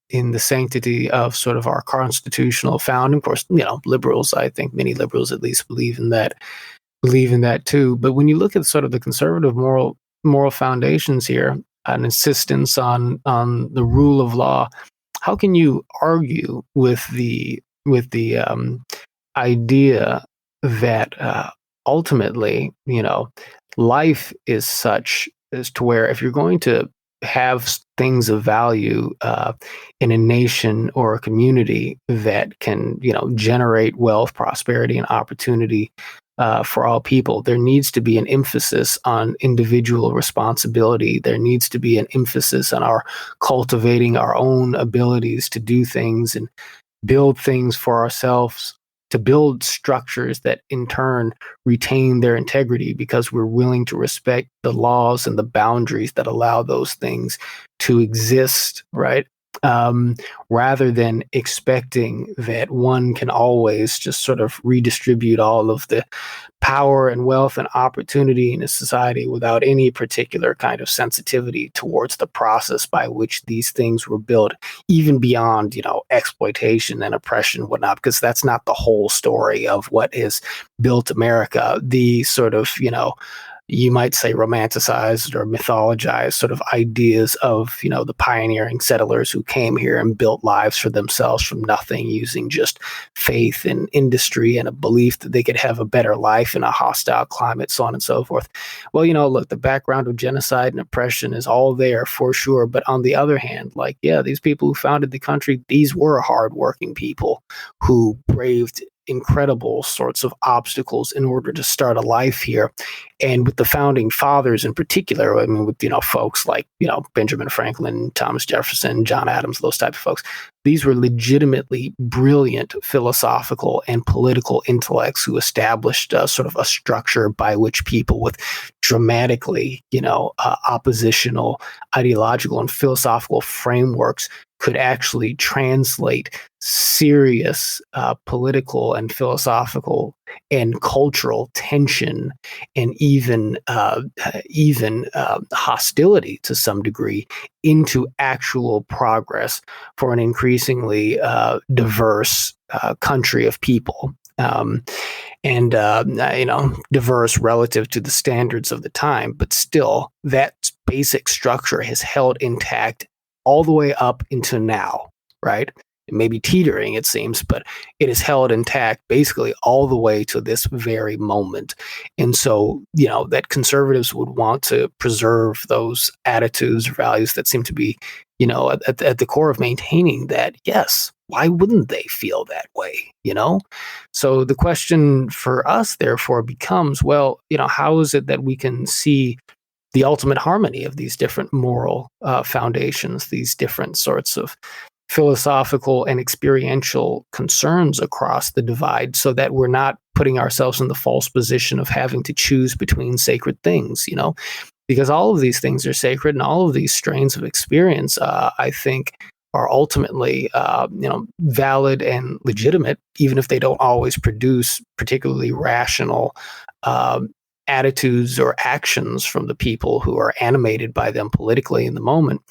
in the sanctity of sort of our constitutional founding. Of course, liberals, I think many liberals at least believe in that too. But when you look at sort of the conservative moral foundations here, an insistence on the rule of law, how can you argue with the idea that ultimately, life is such as to where, if you're going to have things of value in a nation or a community that can, generate wealth, prosperity, and opportunity for all people, there needs to be an emphasis on individual responsibility. There needs to be an emphasis on our cultivating our own abilities to do things and build things for ourselves, to build structures that in turn retain their integrity, because we're willing to respect the laws and the boundaries that allow those things to exist, right? Rather than expecting that one can always just sort of redistribute all of the power and wealth and opportunity in a society without any particular kind of sensitivity towards the process by which these things were built, even beyond, exploitation and oppression and whatnot, because that's not the whole story of what has built America. The sort of, you might say romanticized or mythologized sort of ideas of, the pioneering settlers who came here and built lives for themselves from nothing, using just faith and industry and a belief that they could have a better life in a hostile climate, so on and so forth. Well, look, the background of genocide and oppression is all there for sure. But on the other hand, these people who founded the country, these were hardworking people who braved incredible sorts of obstacles in order to start a life here. And with the founding fathers in particular, I mean, with, folks like, Benjamin Franklin, Thomas Jefferson, John Adams, those type of folks, these were legitimately brilliant philosophical and political intellects who established sort of a structure by which people with dramatically, oppositional ideological and philosophical frameworks could actually translate serious political and philosophical and cultural tension, and even hostility to some degree, into actual progress for an increasingly diverse country of people. And diverse relative to the standards of the time, but still that basic structure has held intact all the way up into now, right? It may be teetering, it seems, but it is held intact basically all the way to this very moment. And so, that conservatives would want to preserve those attitudes or values that seem to be, at the core of maintaining that. Yes, why wouldn't they feel that way? So the question for us, therefore, becomes, well, how is it that we can see the ultimate harmony of these different moral foundations, these different sorts of philosophical and experiential concerns across the divide, so that we're not putting ourselves in the false position of having to choose between sacred things, because all of these things are sacred, and all of these strains of experience, I think, are ultimately, valid and legitimate, even if they don't always produce particularly rational attitudes or actions from the people who are animated by them politically in the moment.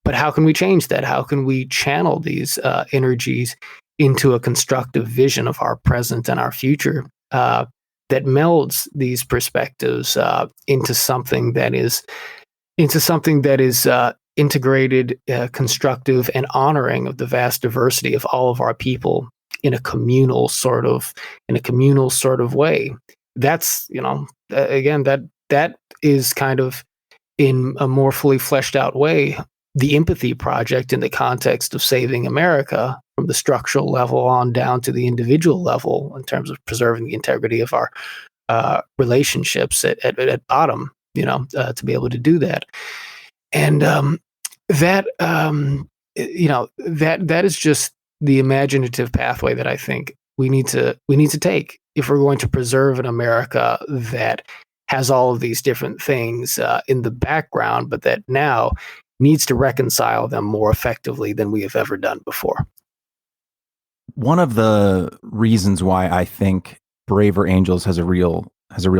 But how can we change that? How can we channel these energies into a constructive vision of our present and our future that melds these perspectives into something that is integrated, constructive, and honoring of the vast diversity of all of our people in a communal sort of way? That's, again, that is kind of, in a more fully fleshed out way, the empathy project in the context of saving America, from the structural level on down to the individual level, in terms of preserving the integrity of our relationships at bottom, to be able to do that. And that is just the imaginative pathway that I think we need to take if we're going to preserve an America that has all of these different things in the background, but that now needs to reconcile them more effectively than we have ever done before. One of the reasons why I think Braver Angels has a real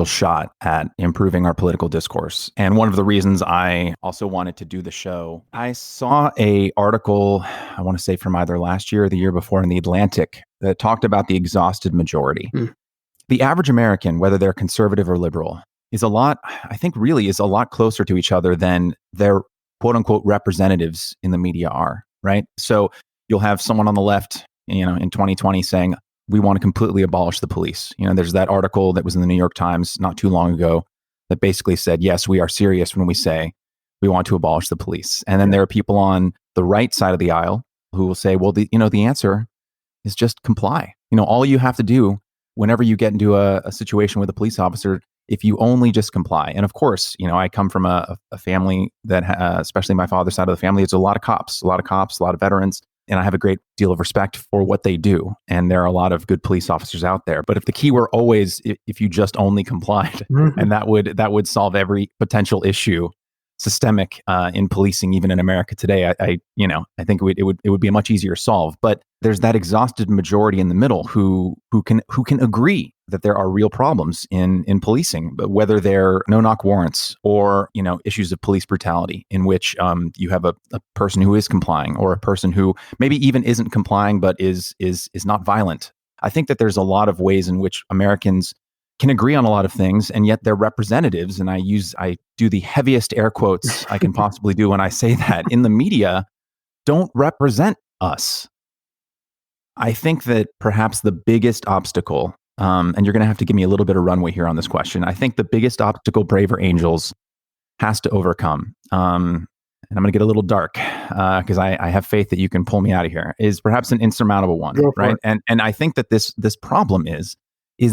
shot at improving our political discourse, and one of the reasons I also wanted to do the show, I saw a article, I want to say from either last year or the year before, in The Atlantic, that talked about the exhausted majority. The average American, whether they're conservative or liberal, is a lot closer to each other than their quote unquote representatives in the media are, right? So you'll have someone on the left, in 2020 saying, we want to completely abolish the police. There's that article that was in the New York Times not too long ago that basically said, yes, we are serious when we say we want to abolish the police. And then there are people on the right side of the aisle who will say, well, the answer is just comply. All you have to do whenever you get into a situation with a police officer, if you only just comply. And of course, I come from a family that, especially my father's side of the family, it's a lot of cops, a lot of veterans. And I have a great deal of respect for what they do. And there are a lot of good police officers out there. But if the key were always, if you just only complied, and that would solve every potential issue, systemic in policing, even in America today, I think it would be a much easier solve. But there's that exhausted majority in the middle who can agree that there are real problems in policing, but whether they're no-knock warrants or issues of police brutality, in which you have a person who is complying, or a person who maybe even isn't complying but is not violent. I think that there's a lot of ways in which Americans can agree on a lot of things, and yet their representatives, and I do the heaviest air quotes I can possibly do when I say that, in the media, don't represent us. I think that perhaps the biggest obstacle, and you're going to have to give me a little bit of runway here on this question, I think the biggest obstacle Braver Angels has to overcome, and I'm going to get a little dark because I have faith that you can pull me out of here, is perhaps an insurmountable one, right? And I think that this problem is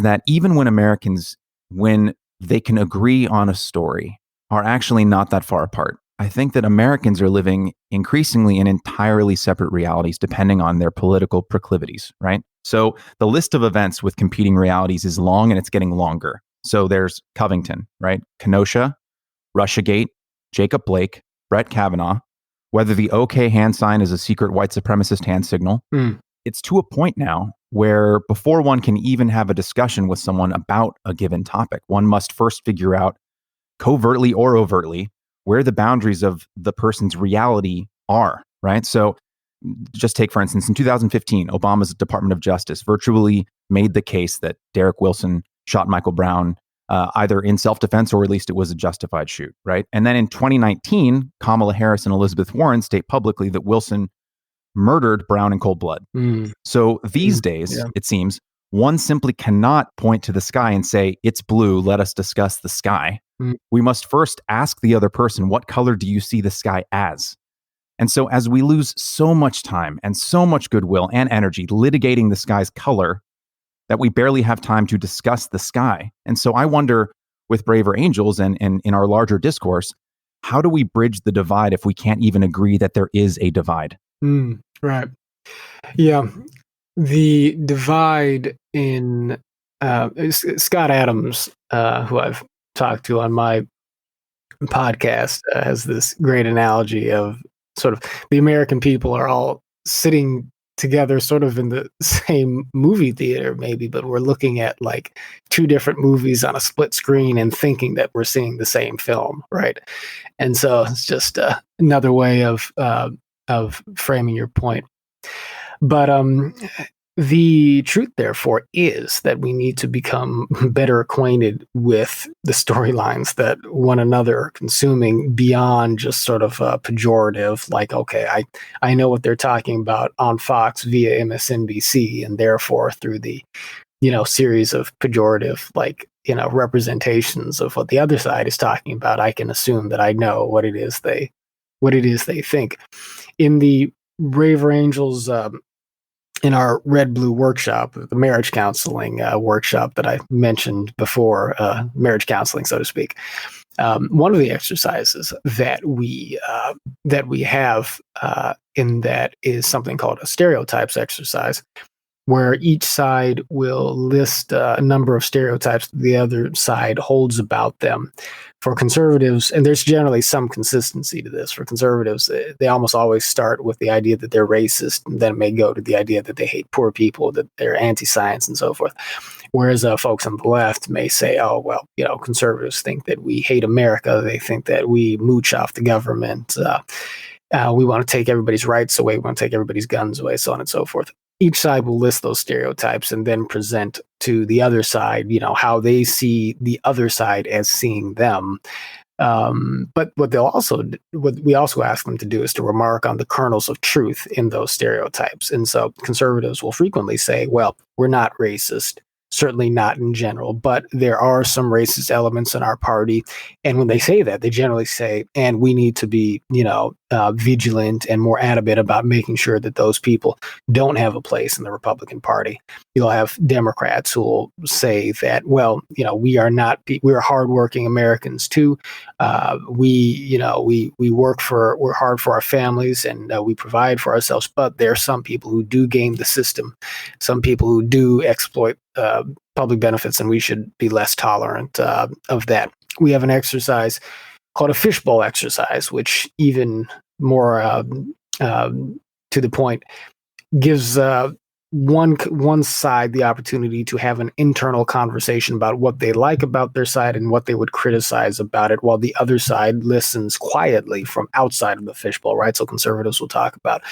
that even when Americans, when they can agree on a story, are actually not that far apart. I think that Americans are living increasingly in entirely separate realities depending on their political proclivities, right? So the list of events with competing realities is long, and it's getting longer. So there's Covington, right? Kenosha, Russiagate, Jacob Blake, Brett Kavanaugh, whether the OK hand sign is a secret white supremacist hand signal. It's to a point now where before one can even have a discussion with someone about a given topic, one must first figure out, covertly or overtly, where the boundaries of the person's reality are, right? So just take, for instance, in 2015, Obama's Department of Justice virtually made the case that Derek Wilson shot Michael Brown either in self-defense, or at least it was a justified shoot, right? And then in 2019, Kamala Harris and Elizabeth Warren state publicly that Wilson murdered Brown in cold blood. So these days, it seems, one simply cannot point to the sky and say, it's blue, let us discuss the sky. We must first ask the other person, what color do you see the sky as? And so as we lose so much time and so much goodwill and energy litigating the sky's color, that we barely have time to discuss the sky. And so I wonder, with Braver Angels and in our larger discourse, how do we bridge the divide if we can't even agree that there is a divide? Right. Yeah. The divide in Scott Adams, who I've talked to on my podcast, has this great analogy of sort of the American people are all sitting together sort of in the same movie theater maybe, but we're looking at like two different movies on a split screen and thinking that we're seeing the same film, right? And so it's just another way of framing your point. But the truth, therefore, is that we need to become better acquainted with the storylines that one another are consuming beyond just sort of pejorative, like, okay, I know what they're talking about on Fox via MSNBC, and therefore through the, series of pejorative, like, representations of what the other side is talking about, I can assume that I know what it is they think. In the Braver Angels in our Red Blue workshop, the marriage counseling workshop that I mentioned before, marriage counseling, so to speak. One of the exercises that we have in that is something called a stereotypes exercise, where each side will list a number of stereotypes that the other side holds about them. For conservatives, and there's generally some consistency to this, for conservatives, they almost always start with the idea that they're racist, and then it may go to the idea that they hate poor people, that they're anti-science, and so forth. Whereas folks on the left may say, oh, well, conservatives think that we hate America. They think that we mooch off the government. We want to take everybody's rights away. We want to take everybody's guns away, so on and so forth. Each side will list those stereotypes and then present to the other side, how they see the other side as seeing them. But what we also ask them to do is to remark on the kernels of truth in those stereotypes. And so conservatives will frequently say, well, we're not racist. Certainly not in general, but there are some racist elements in our party. And when they say that, they generally say, and we need to be, vigilant and more adamant about making sure that those people don't have a place in the Republican Party. You'll have Democrats who will say that, well, we're hardworking Americans too. We work hard for our families and we provide for ourselves, but there are some people who do game the system, some people who do exploit public benefits, and we should be less tolerant of that. We have an exercise called a fishbowl exercise, which even more to the point gives one side the opportunity to have an internal conversation about what they like about their side and what they would criticize about it, while the other side listens quietly from outside of the fishbowl, right? So conservatives will talk about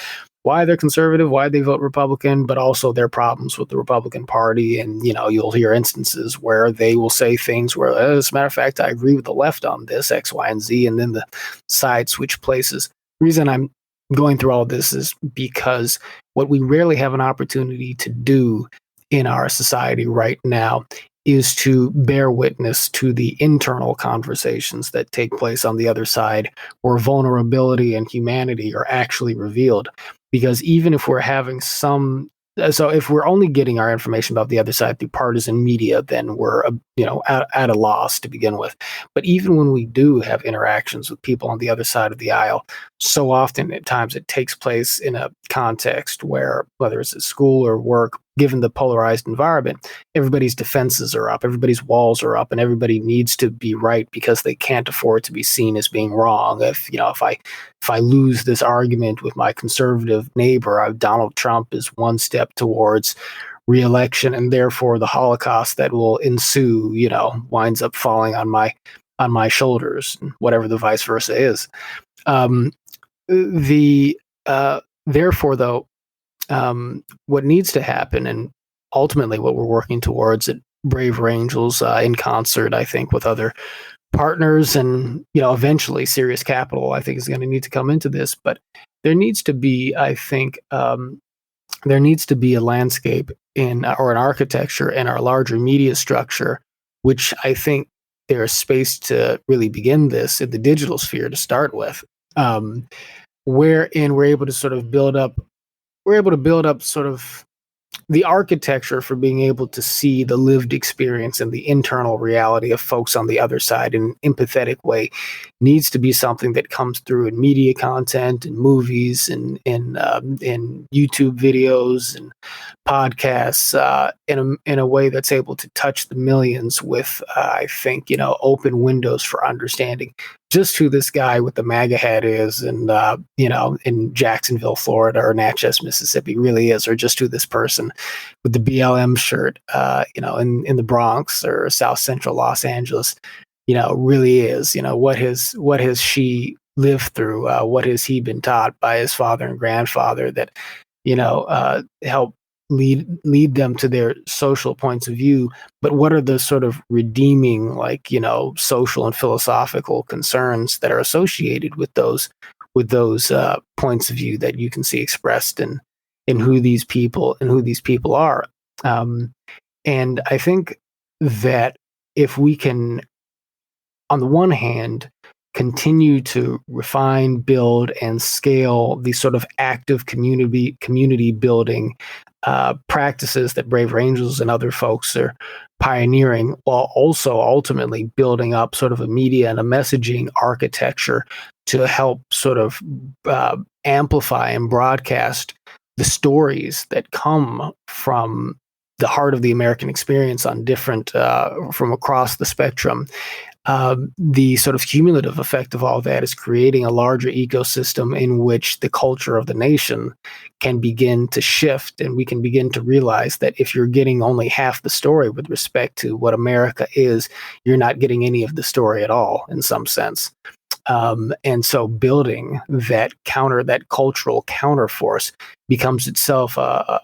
why they're conservative, why they vote Republican, but also their problems with the Republican Party. And, you'll hear instances where they will say things where, as a matter of fact, I agree with the left on this, X, Y, and Z, and then the side switch places. The reason I'm going through all of this is because what we rarely have an opportunity to do in our society right now is to bear witness to the internal conversations that take place on the other side, where vulnerability and humanity are actually revealed. Because even if we're having if we're only getting our information about the other side through partisan media, then we're, at a loss to begin with. But even when we do have interactions with people on the other side of the aisle, so often at times it takes place in a context where, whether it's at school or work, given the polarized environment, everybody's defenses are up, everybody's walls are up, and everybody needs to be right because they can't afford to be seen as being wrong. If I lose this argument with my conservative neighbor, Donald Trump is one step towards re-election, and therefore the Holocaust that will ensue, winds up falling on my shoulders, whatever the vice versa is. Therefore, though, what needs to happen, and ultimately what we're working towards at Braver Angels, in concert, I think, with other partners and, eventually serious capital, I think, is going to need to come into this. But there needs to be, I think, there needs to be a landscape or an architecture in our larger media structure, which I think there is space to really begin this in the digital sphere to start with, wherein we're able to build up sort of the architecture for being able to see the lived experience and the internal reality of folks on the other side in an empathetic way needs to be something that comes through in media content and movies and in YouTube videos and podcasts in a way that's able to touch the millions with, I think, open windows for understanding just who this guy with the MAGA hat is, and in Jacksonville, Florida, or Natchez, Mississippi, really is, or just who this person with the BLM shirt, in the Bronx or South Central Los Angeles, really is. What has she lived through? What has he been taught by his father and grandfather that help lead them to their social points of view? But what are the sort of redeeming, social and philosophical concerns that are associated with those points of view that you can see expressed in who these people are? And I think that if we can, on the one hand, continue to refine, build, and scale these sort of active community building practices that Brave Angels and other folks are pioneering, while also ultimately building up sort of a media and a messaging architecture to help sort of amplify and broadcast the stories that come from the heart of the American experience on different, from across the spectrum. The sort of cumulative effect of all that is creating a larger ecosystem in which the culture of the nation can begin to shift, and we can begin to realize that if you're getting only half the story with respect to what America is, you're not getting any of the story at all, in some sense. And so building that cultural counterforce becomes itself a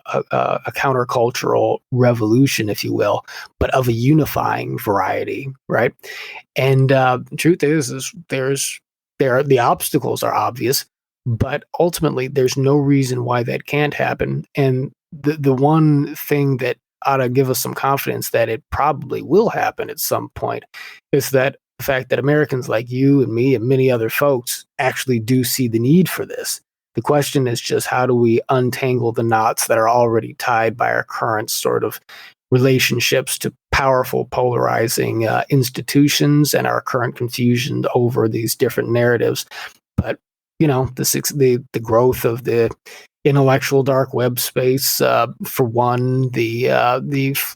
countercultural revolution, if you will, but of a unifying variety, right? And the truth is the obstacles are obvious, but ultimately there's no reason why that can't happen. And the one thing that ought to give us some confidence that it probably will happen at some point is that the fact that Americans like you and me and many other folks actually do see the need for this. The question is just, how do we untangle the knots that are already tied by our current sort of relationships to powerful, polarizing institutions and our current confusion over these different narratives? But the growth of the intellectual dark web space, for one, the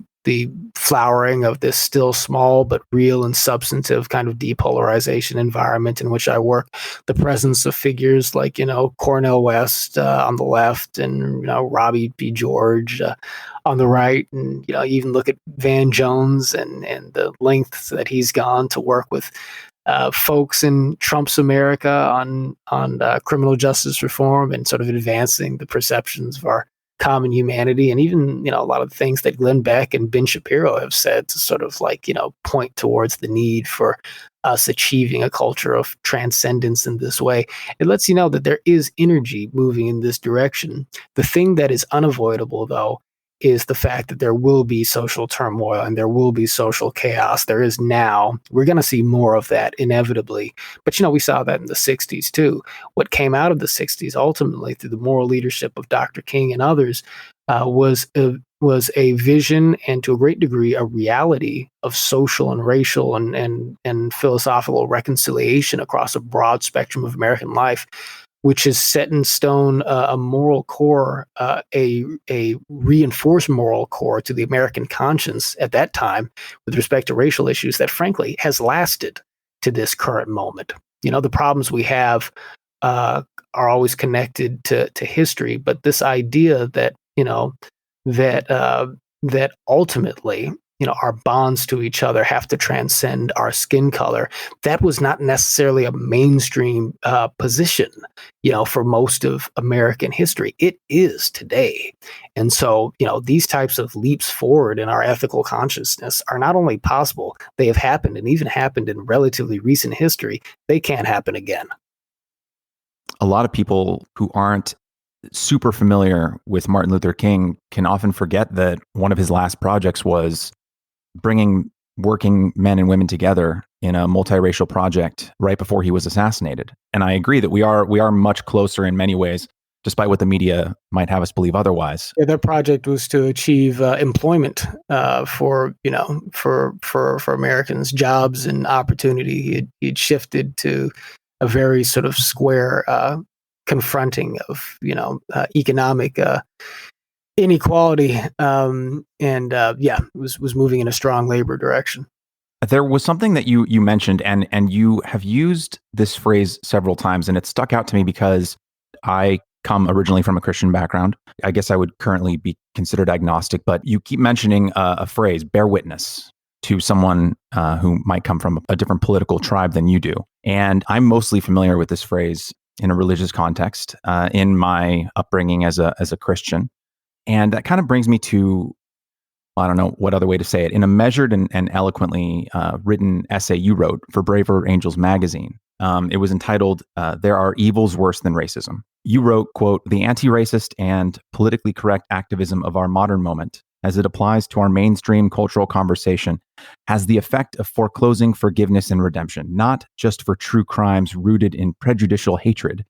flowering of this still small but real and substantive kind of depolarization environment in which I work, the presence of figures like, Cornel West on the left and, Robbie P. George on the right. And, even look at Van Jones and the lengths that he's gone to work with folks in Trump's America on criminal justice reform and sort of advancing the perceptions of our common humanity, and even a lot of the things that Glenn Beck and Ben Shapiro have said to sort of point towards the need for us achieving a culture of transcendence in this way. It lets you know that there is energy moving in this direction. The thing that is unavoidable, though, is the fact that there will be social turmoil and there will be social chaos. There is now. We're going to see more of that inevitably. But, we saw that in the 60s too. What came out of the 60s ultimately through the moral leadership of Dr. King and others was a vision and, to a great degree, a reality of social and racial and philosophical reconciliation across a broad spectrum of American life, which has set in stone a moral core, a reinforced moral core to the American conscience at that time with respect to racial issues that, frankly, has lasted to this current moment. The problems we have are always connected to history, but this idea that, that ultimately our bonds to each other have to transcend our skin color. That was not necessarily a mainstream position, for most of American history. It is today. And so, these types of leaps forward in our ethical consciousness are not only possible, they have happened and even happened in relatively recent history. They can't happen again. A lot of people who aren't super familiar with Martin Luther King can often forget that one of his last projects was bringing working men and women together in a multiracial project right before he was assassinated. And I agree that we are much closer in many ways, despite what the media might have us believe otherwise. Yeah, their project was to achieve employment for Americans, jobs and opportunity. He'd shifted to a very sort of square confronting of economic inequality, was moving in a strong labor direction. There was something that you mentioned, and you have used this phrase several times, and it stuck out to me because I come originally from a Christian background. I guess I would currently be considered agnostic, but you keep mentioning a phrase, bear witness, to someone who might come from a different political tribe than you do. And I'm mostly familiar with this phrase in a religious context, in my upbringing as a Christian. And that kind of brings me to, I don't know what other way to say it, in a measured and eloquently written essay you wrote for Braver Angels magazine. It was entitled, There Are Evils Worse Than Racism. You wrote, quote, "The anti-racist and politically correct activism of our modern moment, as it applies to our mainstream cultural conversation, has the effect of foreclosing forgiveness and redemption, not just for true crimes rooted in prejudicial hatred,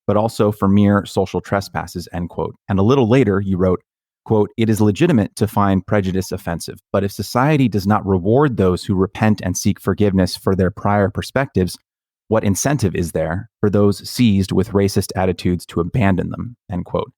but also for mere social trespasses," end quote. And a little later, you wrote, quote, "It is legitimate to find prejudice offensive, but if society does not reward those who repent and seek forgiveness for their prior perspectives, what incentive is there for those seized with racist attitudes to abandon them," end quote.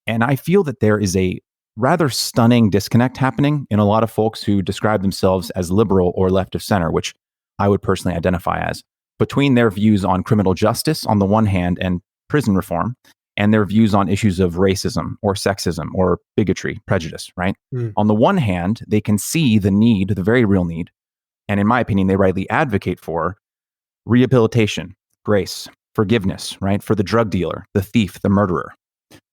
And I feel that there is a rather stunning disconnect happening in a lot of folks who describe themselves as liberal or left of center, which I would personally identify as, between their views on criminal justice on the one hand and prison reform, and their views on issues of racism or sexism or bigotry, prejudice, right? On the one hand, they can see the need, the very real need, and in my opinion, they rightly advocate for rehabilitation, grace, forgiveness, right? For the drug dealer, the thief, the murderer.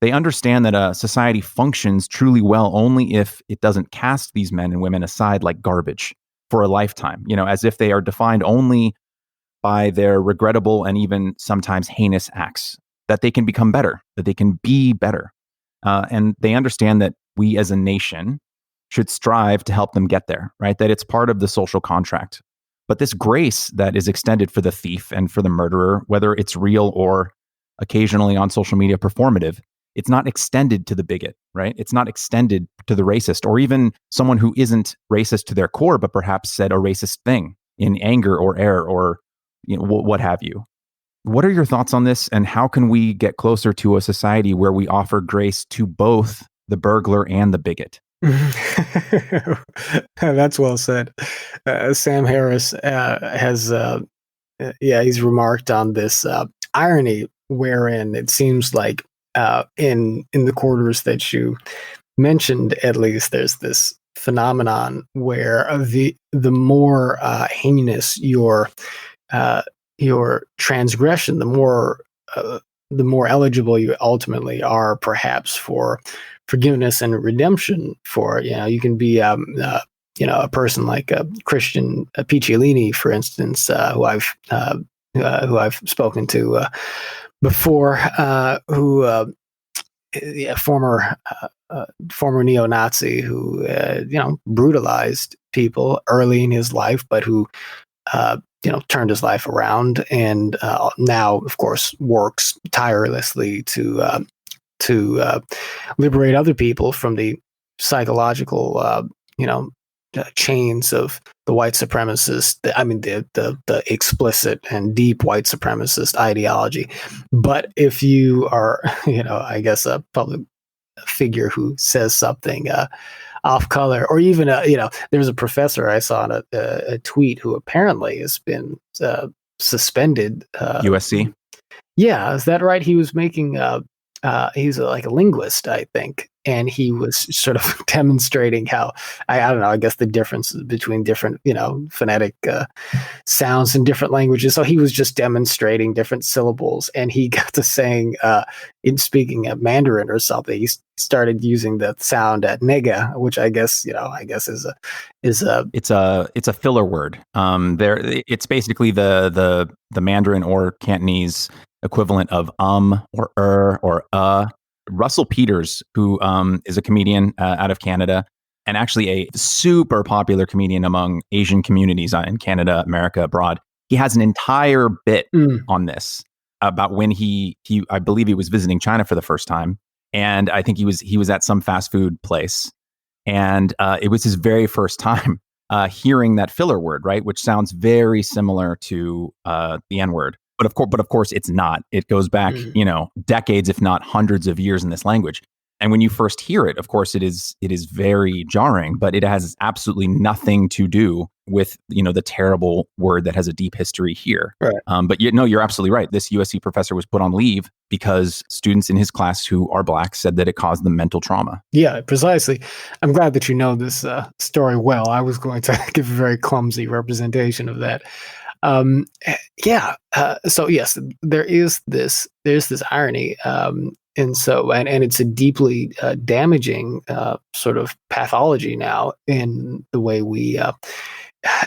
They understand that a society functions truly well only if it doesn't cast these men and women aside like garbage for a lifetime, as if they are defined only by their regrettable and even sometimes heinous acts, that they can become better, that they can be better. And they understand that we as a nation should strive to help them get there, right? That it's part of the social contract. But this grace that is extended for the thief and for the murderer, whether it's real or occasionally on social media performative, it's not extended to the bigot, right? It's not extended to the racist or even someone who isn't racist to their core, but perhaps said a racist thing in anger or error or what have you. What are your thoughts on this, and how can we get closer to a society where we offer grace to both the burglar and the bigot? That's well said. Sam Harris has, he's remarked on this irony wherein it seems like in the quarters that you mentioned, at least, there's this phenomenon where the more heinous your transgression, the more eligible you ultimately are, perhaps, for forgiveness and redemption. For you can be a person like Christian Picciolini, for instance, who I've spoken to before, former neo-Nazi who brutalized people early in his life, but who turned his life around, and now, of course, works tirelessly to liberate other people from the psychological, chains of the white supremacist. The explicit and deep white supremacist ideology. But if you are, I guess, a public figure who says something off color, or even there's a professor I saw in a tweet who apparently has been suspended. USC. Yeah, is that right? He was making. He's like a linguist, I think, and he was sort of demonstrating how, I don't know, I guess the differences between different, phonetic sounds in different languages. So he was just demonstrating different syllables, and he got to saying, in speaking of Mandarin or something, he started using the sound at nega, which I guess is a it's a filler word. It's basically the Mandarin or Cantonese equivalent of or or. Russell Peters, who is a comedian out of Canada, and actually a super popular comedian among Asian communities in Canada, America, abroad. He has an entire bit on this about when he I believe he was visiting China for the first time, and I think he was at some fast food place, and it was his very first time hearing that filler word, right, which sounds very similar to the N word. But of course, it's not. It goes back, decades, if not hundreds of years in this language. And when you first hear it, of course, it is very jarring. But it has absolutely nothing to do with the terrible word that has a deep history here. Right. But you're absolutely right. This USC professor was put on leave because students in his class who are Black said that it caused them mental trauma. Yeah, precisely. I'm glad that you know this story well. I was going to give a very clumsy representation of that. So yes, there's this irony, and it's a deeply damaging sort of pathology now in the way we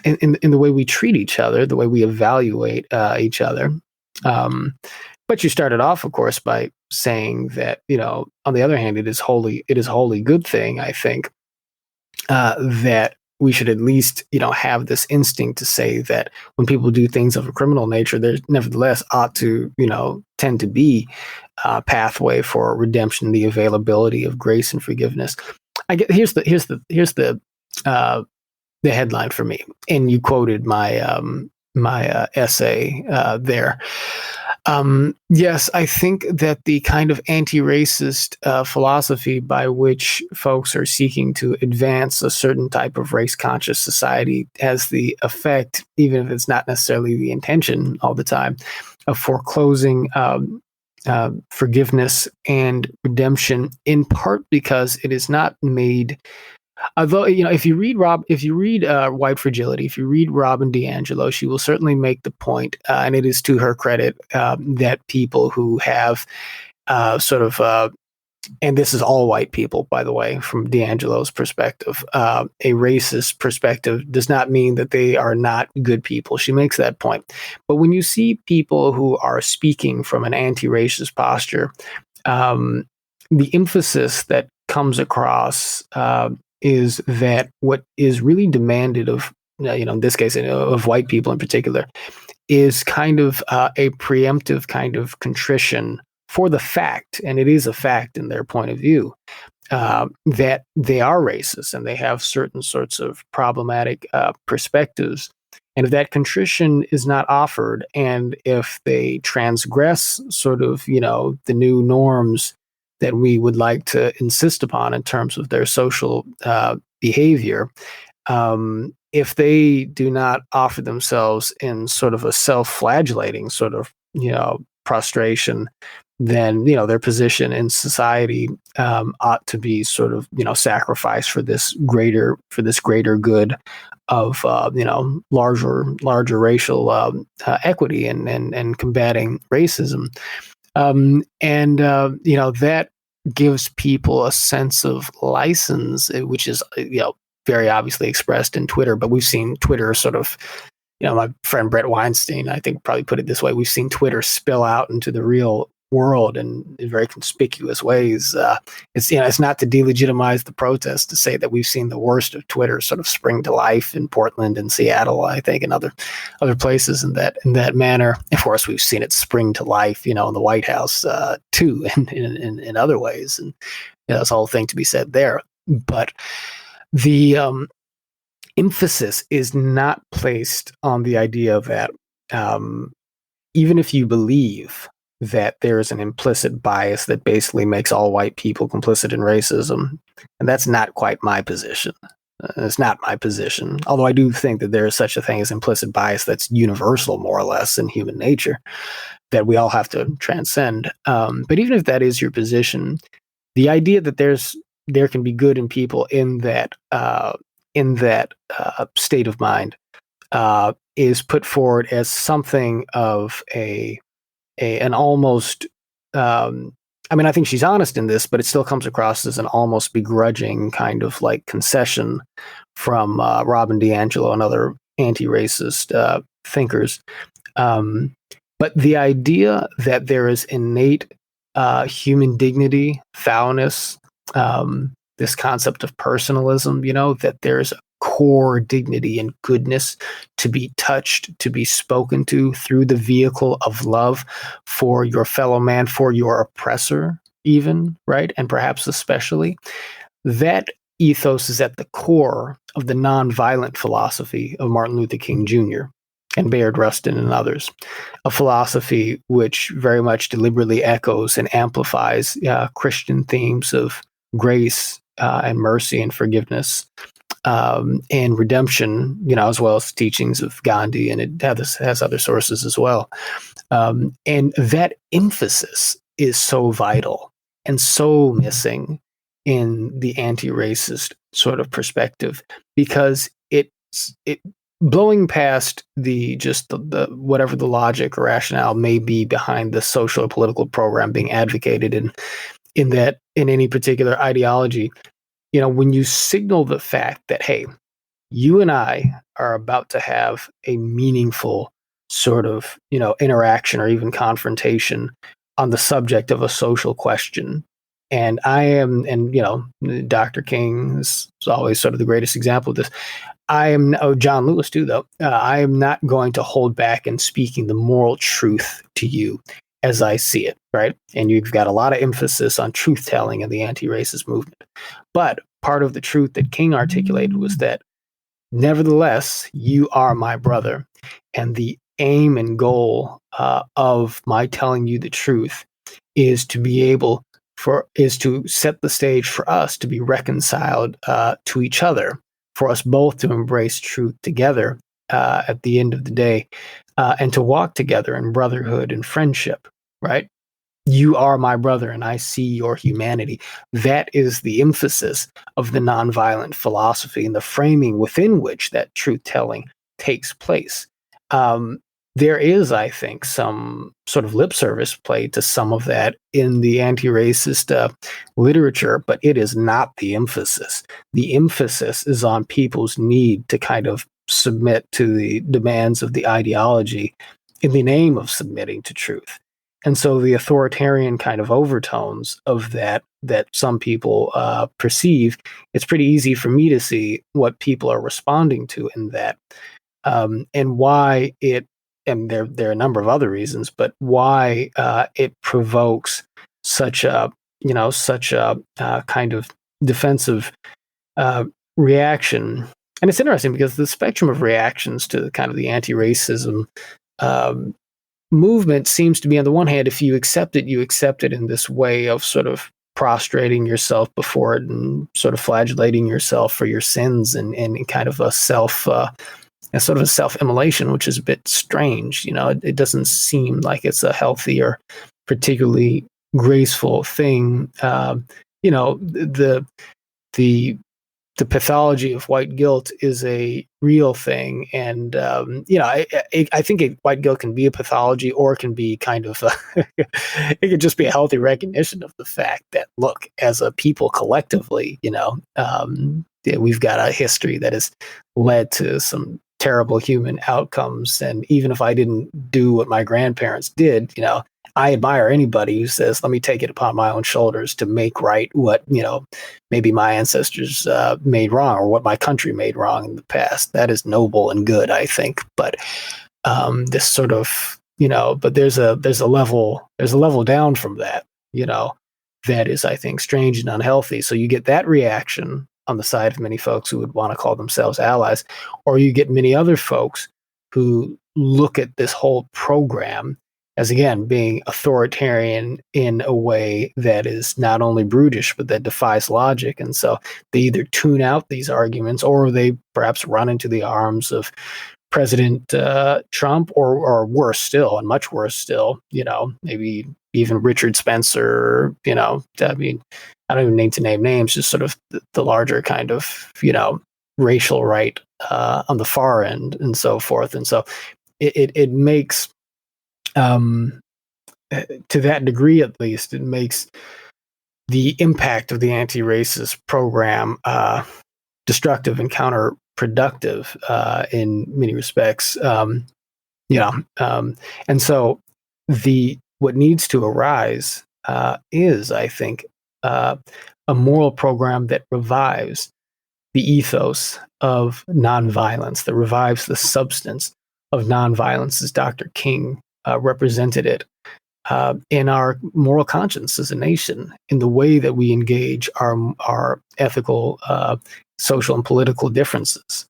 in the way we treat each other, the way we evaluate each other. But you started off, of course, by saying that on the other hand, it is wholly good thing, I think, that we should at least, have this instinct to say that when people do things of a criminal nature, there nevertheless ought to, tend to be a pathway for redemption, the availability of grace and forgiveness. I get here's the headline for me, and you quoted my essay there. Yes, I think that the kind of anti-racist philosophy by which folks are seeking to advance a certain type of race-conscious society has the effect, even if it's not necessarily the intention all the time, of foreclosing forgiveness and redemption, in part because it is not made. Although, if you read White Fragility, if you read Robin DiAngelo, she will certainly make the point, and it is to her credit, that people who have and this is all white people, by the way, from DiAngelo's perspective, a racist perspective does not mean that they are not good people. She makes that point. But when you see people who are speaking from an anti-racist posture, the emphasis that comes across is that what is really demanded of, in this case, of white people in particular, is kind of a preemptive kind of contrition for the fact, and it is a fact in their point of view, that they are racist and they have certain sorts of problematic perspectives. And if that contrition is not offered, and if they transgress sort of, the new norms that we would like to insist upon in terms of their social behavior, if they do not offer themselves in sort of a self-flagellating sort of, prostration, then, their position in society ought to be sort of, sacrificed for this greater good of, larger racial equity and combating racism. That gives people a sense of license, which is, very obviously expressed in Twitter, but we've seen Twitter sort of, my friend Brett Weinstein, I think, probably put it this way: we've seen Twitter spill out into the real world in very conspicuous ways. It's not to delegitimize the protest to say that we've seen the worst of Twitter sort of spring to life in Portland and Seattle, I think, and other places in that manner. Of course, we've seen it spring to life, in the White House too, in other ways, and there's a whole thing to be said there. But the emphasis is not placed on the idea that even if you believe that there is an implicit bias that basically makes all white people complicit in racism, and that's not quite my position. It's not my position, although I do think that there is such a thing as implicit bias that's universal, more or less, in human nature, that we all have to transcend. But even if that is your position, the idea that there's there can be good in people in that state of mind is put forward as something of an almost. I mean, I think she's honest in this, but it still comes across as an almost begrudging kind of like concession from Robin DiAngelo and other anti-racist thinkers. But the idea that there is innate human dignity, thoroughness, this concept of personalism, that there's a core dignity and goodness to be touched, to be spoken to through the vehicle of love for your fellow man, for your oppressor, even, right? And perhaps especially. That ethos is at the core of the nonviolent philosophy of Martin Luther King Jr. and Bayard Rustin and others, a philosophy which very much deliberately echoes and amplifies Christian themes of grace and mercy and forgiveness and redemption, as well as teachings of Gandhi, and it has other sources as well. And that emphasis is so vital and so missing in the anti-racist sort of perspective, because it blowing past the whatever the logic or rationale may be behind the social or political program being advocated in any particular ideology, when you signal the fact that, hey, you and I are about to have a meaningful sort of, interaction or even confrontation on the subject of a social question. And Dr. King is always sort of the greatest example of this. John Lewis too, though. I am not going to hold back in speaking the moral truth to you as I see it, right? And you've got a lot of emphasis on truth telling in the anti-racist movement. But part of the truth that King articulated was that, nevertheless, you are my brother. And the aim and goal of my telling you the truth is to set the stage for us to be reconciled to each other, for us both to embrace truth together at the end of the day, and to walk together in brotherhood and friendship, right? You are my brother and I see your humanity. That is the emphasis of the nonviolent philosophy and the framing within which that truth-telling takes place. There is, I think, some sort of lip service played to some of that in the anti-racist literature, but it is not the emphasis. The emphasis is on people's need to kind of submit to the demands of the ideology in the name of submitting to truth. And so the authoritarian kind of overtones of that some people perceive, it's pretty easy for me to see what people are responding to in that, and why it, and there are a number of other reasons, but why it provokes such a kind of defensive reaction. And it's interesting because the spectrum of reactions to kind of the anti-racism movement seems to be, on the one hand, if you accept it in this way of sort of prostrating yourself before it and sort of flagellating yourself for your sins and kind of a sort of a self-immolation, which is a bit strange. It doesn't seem like it's a healthy or particularly graceful thing. The pathology of white guilt is a real thing, and I think white guilt can be a pathology, or it can be kind of it could just be a healthy recognition of the fact that, look, as a people collectively, we've got a history that has led to some terrible human outcomes, and even if I didn't do what my grandparents did, I admire anybody who says, let me take it upon my own shoulders to make right what, maybe my ancestors made wrong, or what my country made wrong in the past. That is noble and good, I think. But this sort of, but there's a level down from that, that is, I think, strange and unhealthy. So you get that reaction on the side of many folks who would want to call themselves allies, or you get many other folks who look at this whole program as, again, being authoritarian in a way that is not only brutish, but that defies logic. And so they either tune out these arguments, or they perhaps run into the arms of President Trump, or worse still, and much worse still, maybe even Richard Spencer, I don't even need to name names, just sort of the larger kind of, racial right on the far end and so forth. And so it makes, to that degree at least, it makes the impact of the anti-racist program destructive and counterproductive in many respects. And so what needs to arise is, I think, a moral program that revives the ethos of nonviolence, that revives the substance of nonviolence, as Dr. King represented it in our moral conscience as a nation, in the way that we engage our ethical, social, and political differences.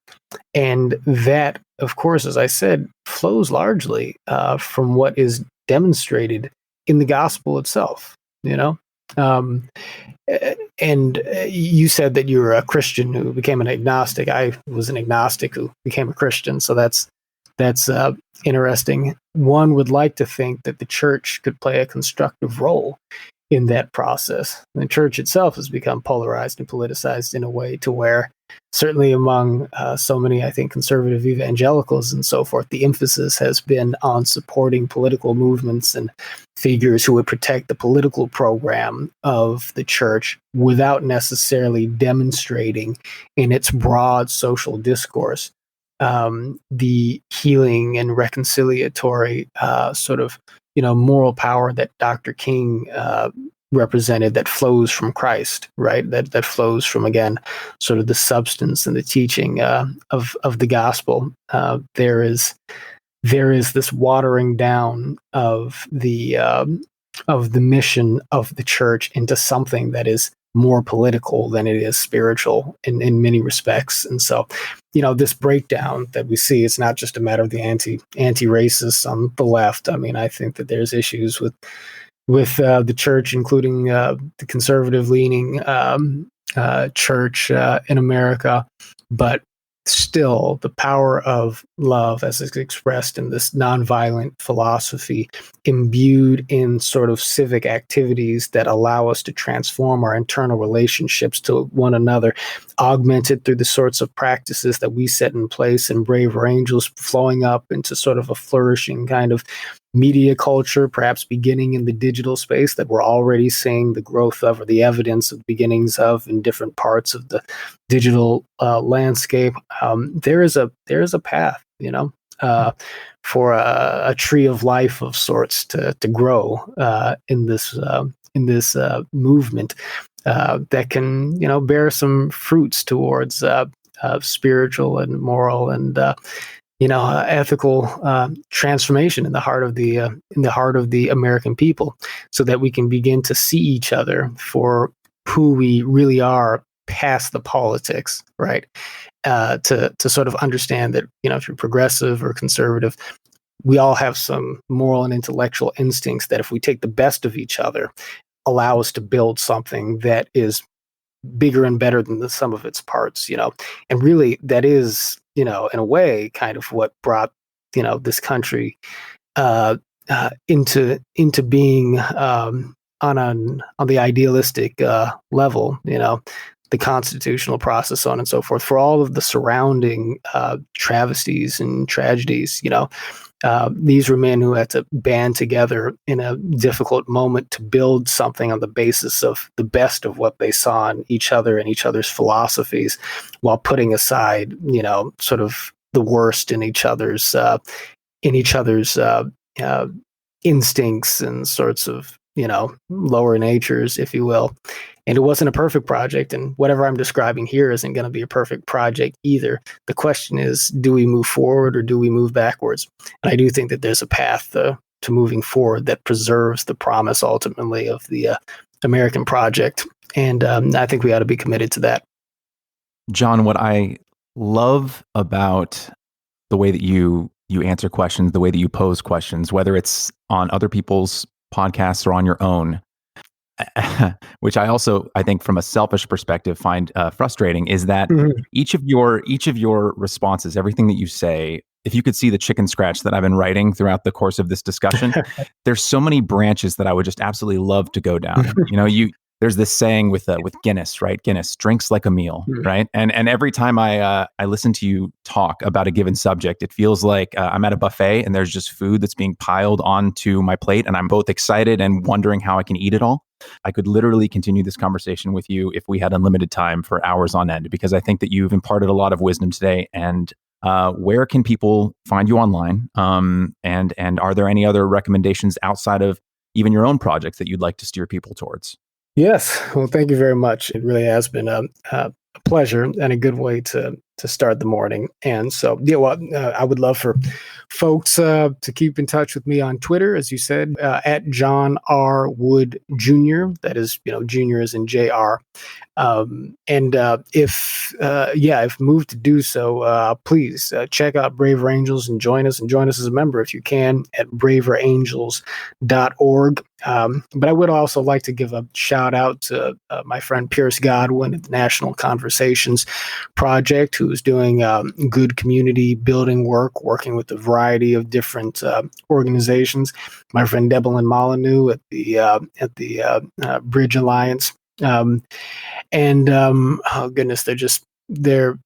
And that, of course, as I said, flows largely from what is demonstrated in the gospel itself, and you said that you were a Christian who became an agnostic. I was an agnostic who became a Christian. So that's interesting. One would like to think that the church could play a constructive role in that process. The church itself has become polarized and politicized in a way to where, certainly among so many, I think, conservative evangelicals and so forth, the emphasis has been on supporting political movements and figures who would protect the political program of the church without necessarily demonstrating in its broad social discourse the healing and reconciliatory sort of moral power that Dr. King represented, that flows from Christ, right? That flows from, again, sort of the substance and the teaching of the gospel. There is this watering down of the mission of the church into something that is more political than it is spiritual in many respects. And so, this breakdown that we see, it's not just a matter of the anti-racists on the left. I mean, I think that there's issues with the church, including the conservative-leaning church in America, but still the power of love, as it's expressed in this nonviolent philosophy, imbued in sort of civic activities that allow us to transform our internal relationships to one another, augmented through the sorts of practices that we set in place and braver angels, flowing up into sort of a flourishing kind of media culture, perhaps beginning in the digital space that we're already seeing the growth of, or the evidence of beginnings of, in different parts of the digital landscape. There is a path, for a tree of life of sorts to grow in this movement that can bear some fruits towards spiritual and moral and ethical transformation in the heart of the American people, so that we can begin to see each other for who we really are past the politics, right? To sort of understand that, if you're progressive or conservative, we all have some moral and intellectual instincts that, if we take the best of each other, allow us to build something that is bigger and better than the sum of its parts, and really that is, in a way, kind of what brought, this country into being on the idealistic level, the constitutional process, so on and so forth, for all of the surrounding travesties and tragedies. These were men who had to band together in a difficult moment to build something on the basis of the best of what they saw in each other and each other's philosophies, while putting aside, sort of the worst in each other's instincts and sorts of, lower natures, if you will. And it wasn't a perfect project, and whatever I'm describing here isn't going to be a perfect project either. The question is, do we move forward or do we move backwards? And I do think that there's a path to moving forward that preserves the promise ultimately of the American project. And I think we ought to be committed to that. John, what I love about the way that you answer questions, the way that you pose questions, whether it's on other people's podcasts or on your own, which I think from a selfish perspective find frustrating, is that each of your responses, everything that you say, if you could see the chicken scratch that I've been writing throughout the course of this discussion, there's so many branches that I would just absolutely love to go down. there's this saying with Guinness, right? Guinness drinks like a meal, right? And every time I listen to you talk about a given subject, it feels like I'm at a buffet and there's just food that's being piled onto my plate, and I'm both excited and wondering how I can eat it all. I could literally continue this conversation with you if we had unlimited time for hours on end, because I think that you've imparted a lot of wisdom today. And where can people find you online? And are there any other recommendations outside of even your own projects that you'd like to steer people towards? Yes. Well, thank you very much. It really has been a pleasure and a good way to start the morning. And so, I would love for folks to keep in touch with me on Twitter, as you said, at John R. Wood Jr. That is, Junior as in JR. If moved to do so, please check out Braver Angels and join us as a member if you can at braverangels.org. But I would also like to give a shout out to my friend Pierce Godwin at the National Conversations Project, who's doing good community building work, working with a variety of different organizations. My friend Devlin Molyneux at the Bridge Alliance. Oh goodness, they're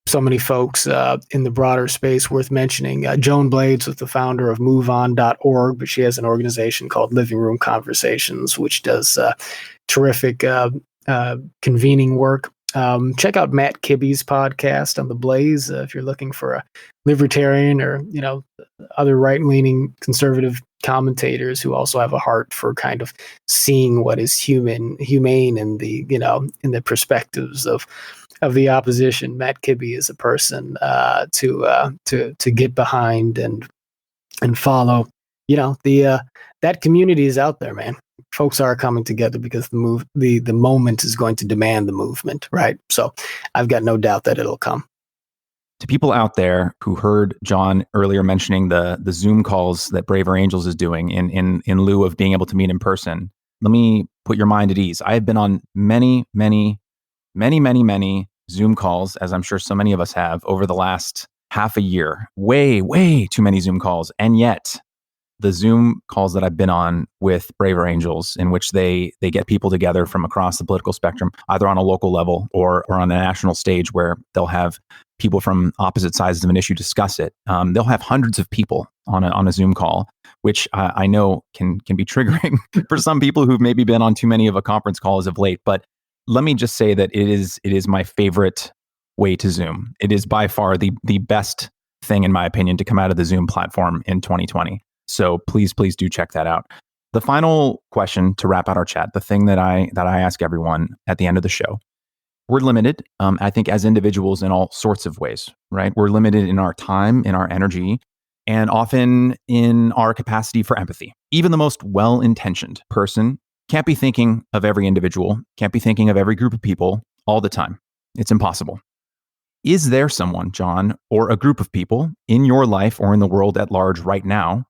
so many folks in the broader space worth mentioning. Joan Blades was the founder of MoveOn.org, but she has an organization called Living Room Conversations, which does terrific convening work. Check out Matt Kibbe's podcast on The Blaze if you're looking for a libertarian or other right-leaning conservative commentators who also have a heart for kind of seeing what is humane in the in the perspectives of the opposition. Matt Kibbe is a person to get behind and follow. That community is out there, man. Folks are coming together because the moment is going to demand the movement, right? So I've got no doubt that it'll come. To people out there who heard John earlier mentioning the Zoom calls that Braver Angels is doing in lieu of being able to meet in person, let me put your mind at ease. I have been on many Zoom calls, as I'm sure so many of us have, over the last half a year. Way too many Zoom calls. And yet, the Zoom calls that I've been on with Braver Angels, in which they get people together from across the political spectrum, either on a local level or on a national stage, where they'll have people from opposite sides of an issue discuss it. They'll have hundreds of people on a Zoom call, which I know can be triggering for some people who've maybe been on too many of a conference call as of late. But let me just say that it is my favorite way to Zoom. It is by far the best thing, in my opinion, to come out of the Zoom platform in 2020. So please do check that out. The final question to wrap out our chat, the thing that I ask everyone at the end of the show. We're limited, I think, as individuals in all sorts of ways, right? We're limited in our time, in our energy, and often in our capacity for empathy. Even the most well-intentioned person can't be thinking of every individual, can't be thinking of every group of people all the time. It's impossible. Is there someone, John, or a group of people in your life or in the world at large right now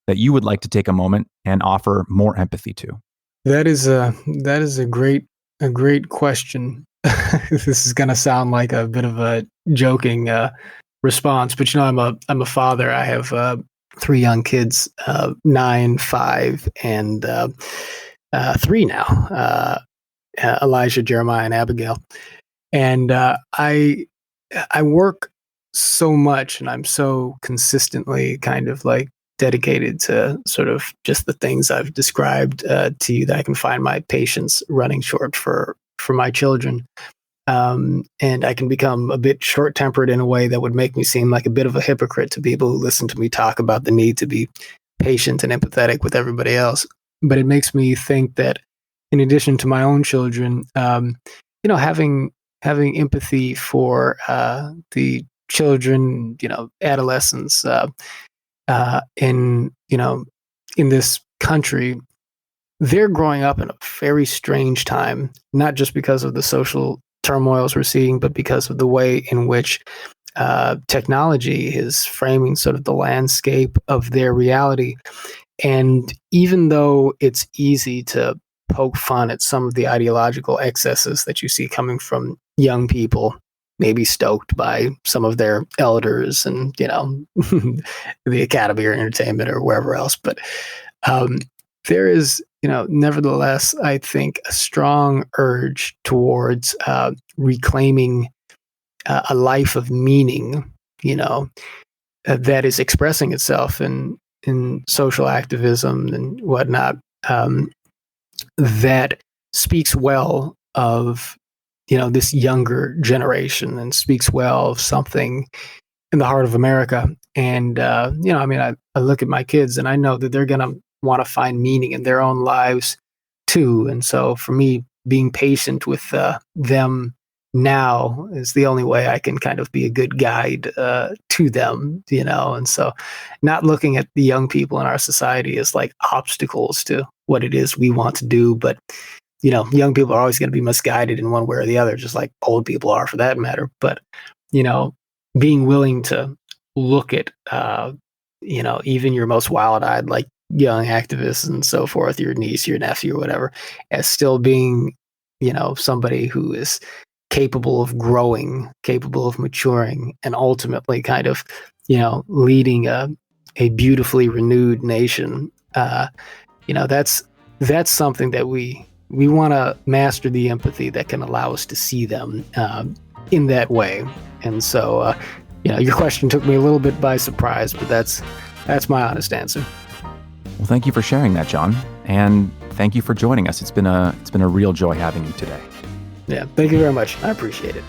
that you would like to take a moment and offer more empathy to? That is a great question. This is going to sound like a bit of a joking response, but I'm a father. I have 3 young kids, 9, 5, and 3 now. Elijah, Jeremiah, and Abigail. And I work so much, and I'm so consistently kind of like dedicated to sort of just the things I've described to you, that I can find my patience running short for my children. And I can become a bit short-tempered in a way that would make me seem like a bit of a hypocrite to people who listen to me talk about the need to be patient and empathetic with everybody else. But it makes me think that in addition to my own children, having empathy for the children, adolescents in this country, they're growing up in a very strange time, not just because of the social turmoils we're seeing, but because of the way in which technology is framing sort of the landscape of their reality. And even though it's easy to poke fun at some of the ideological excesses that you see coming from young people, maybe stoked by some of their elders and, the Academy or Entertainment or wherever else. But there is, nevertheless, I think a strong urge towards reclaiming a life of meaning, that is expressing itself in social activism and whatnot, that speaks well of, this younger generation, and speaks well of something in the heart of America. And, I look at my kids and I know that they're going to want to find meaning in their own lives too. And so for me, being patient with them now is the only way I can kind of be a good guide to them, and so not looking at the young people in our society as like obstacles to what it is we want to do. But, young people are always going to be misguided in one way or the other, just like old people are for that matter. But, being willing to look at, even your most wild-eyed, like young activists and so forth, your niece, your nephew, or whatever, as still being, somebody who is capable of growing, capable of maturing, and ultimately kind of, leading a beautifully renewed nation. That's something that we want to master, the empathy that can allow us to see them in that way. And so, your question took me a little bit by surprise, but that's my honest answer. Well, thank you for sharing that, John, and thank you for joining us. It's been a real joy having you today. Yeah, thank you very much. I appreciate it.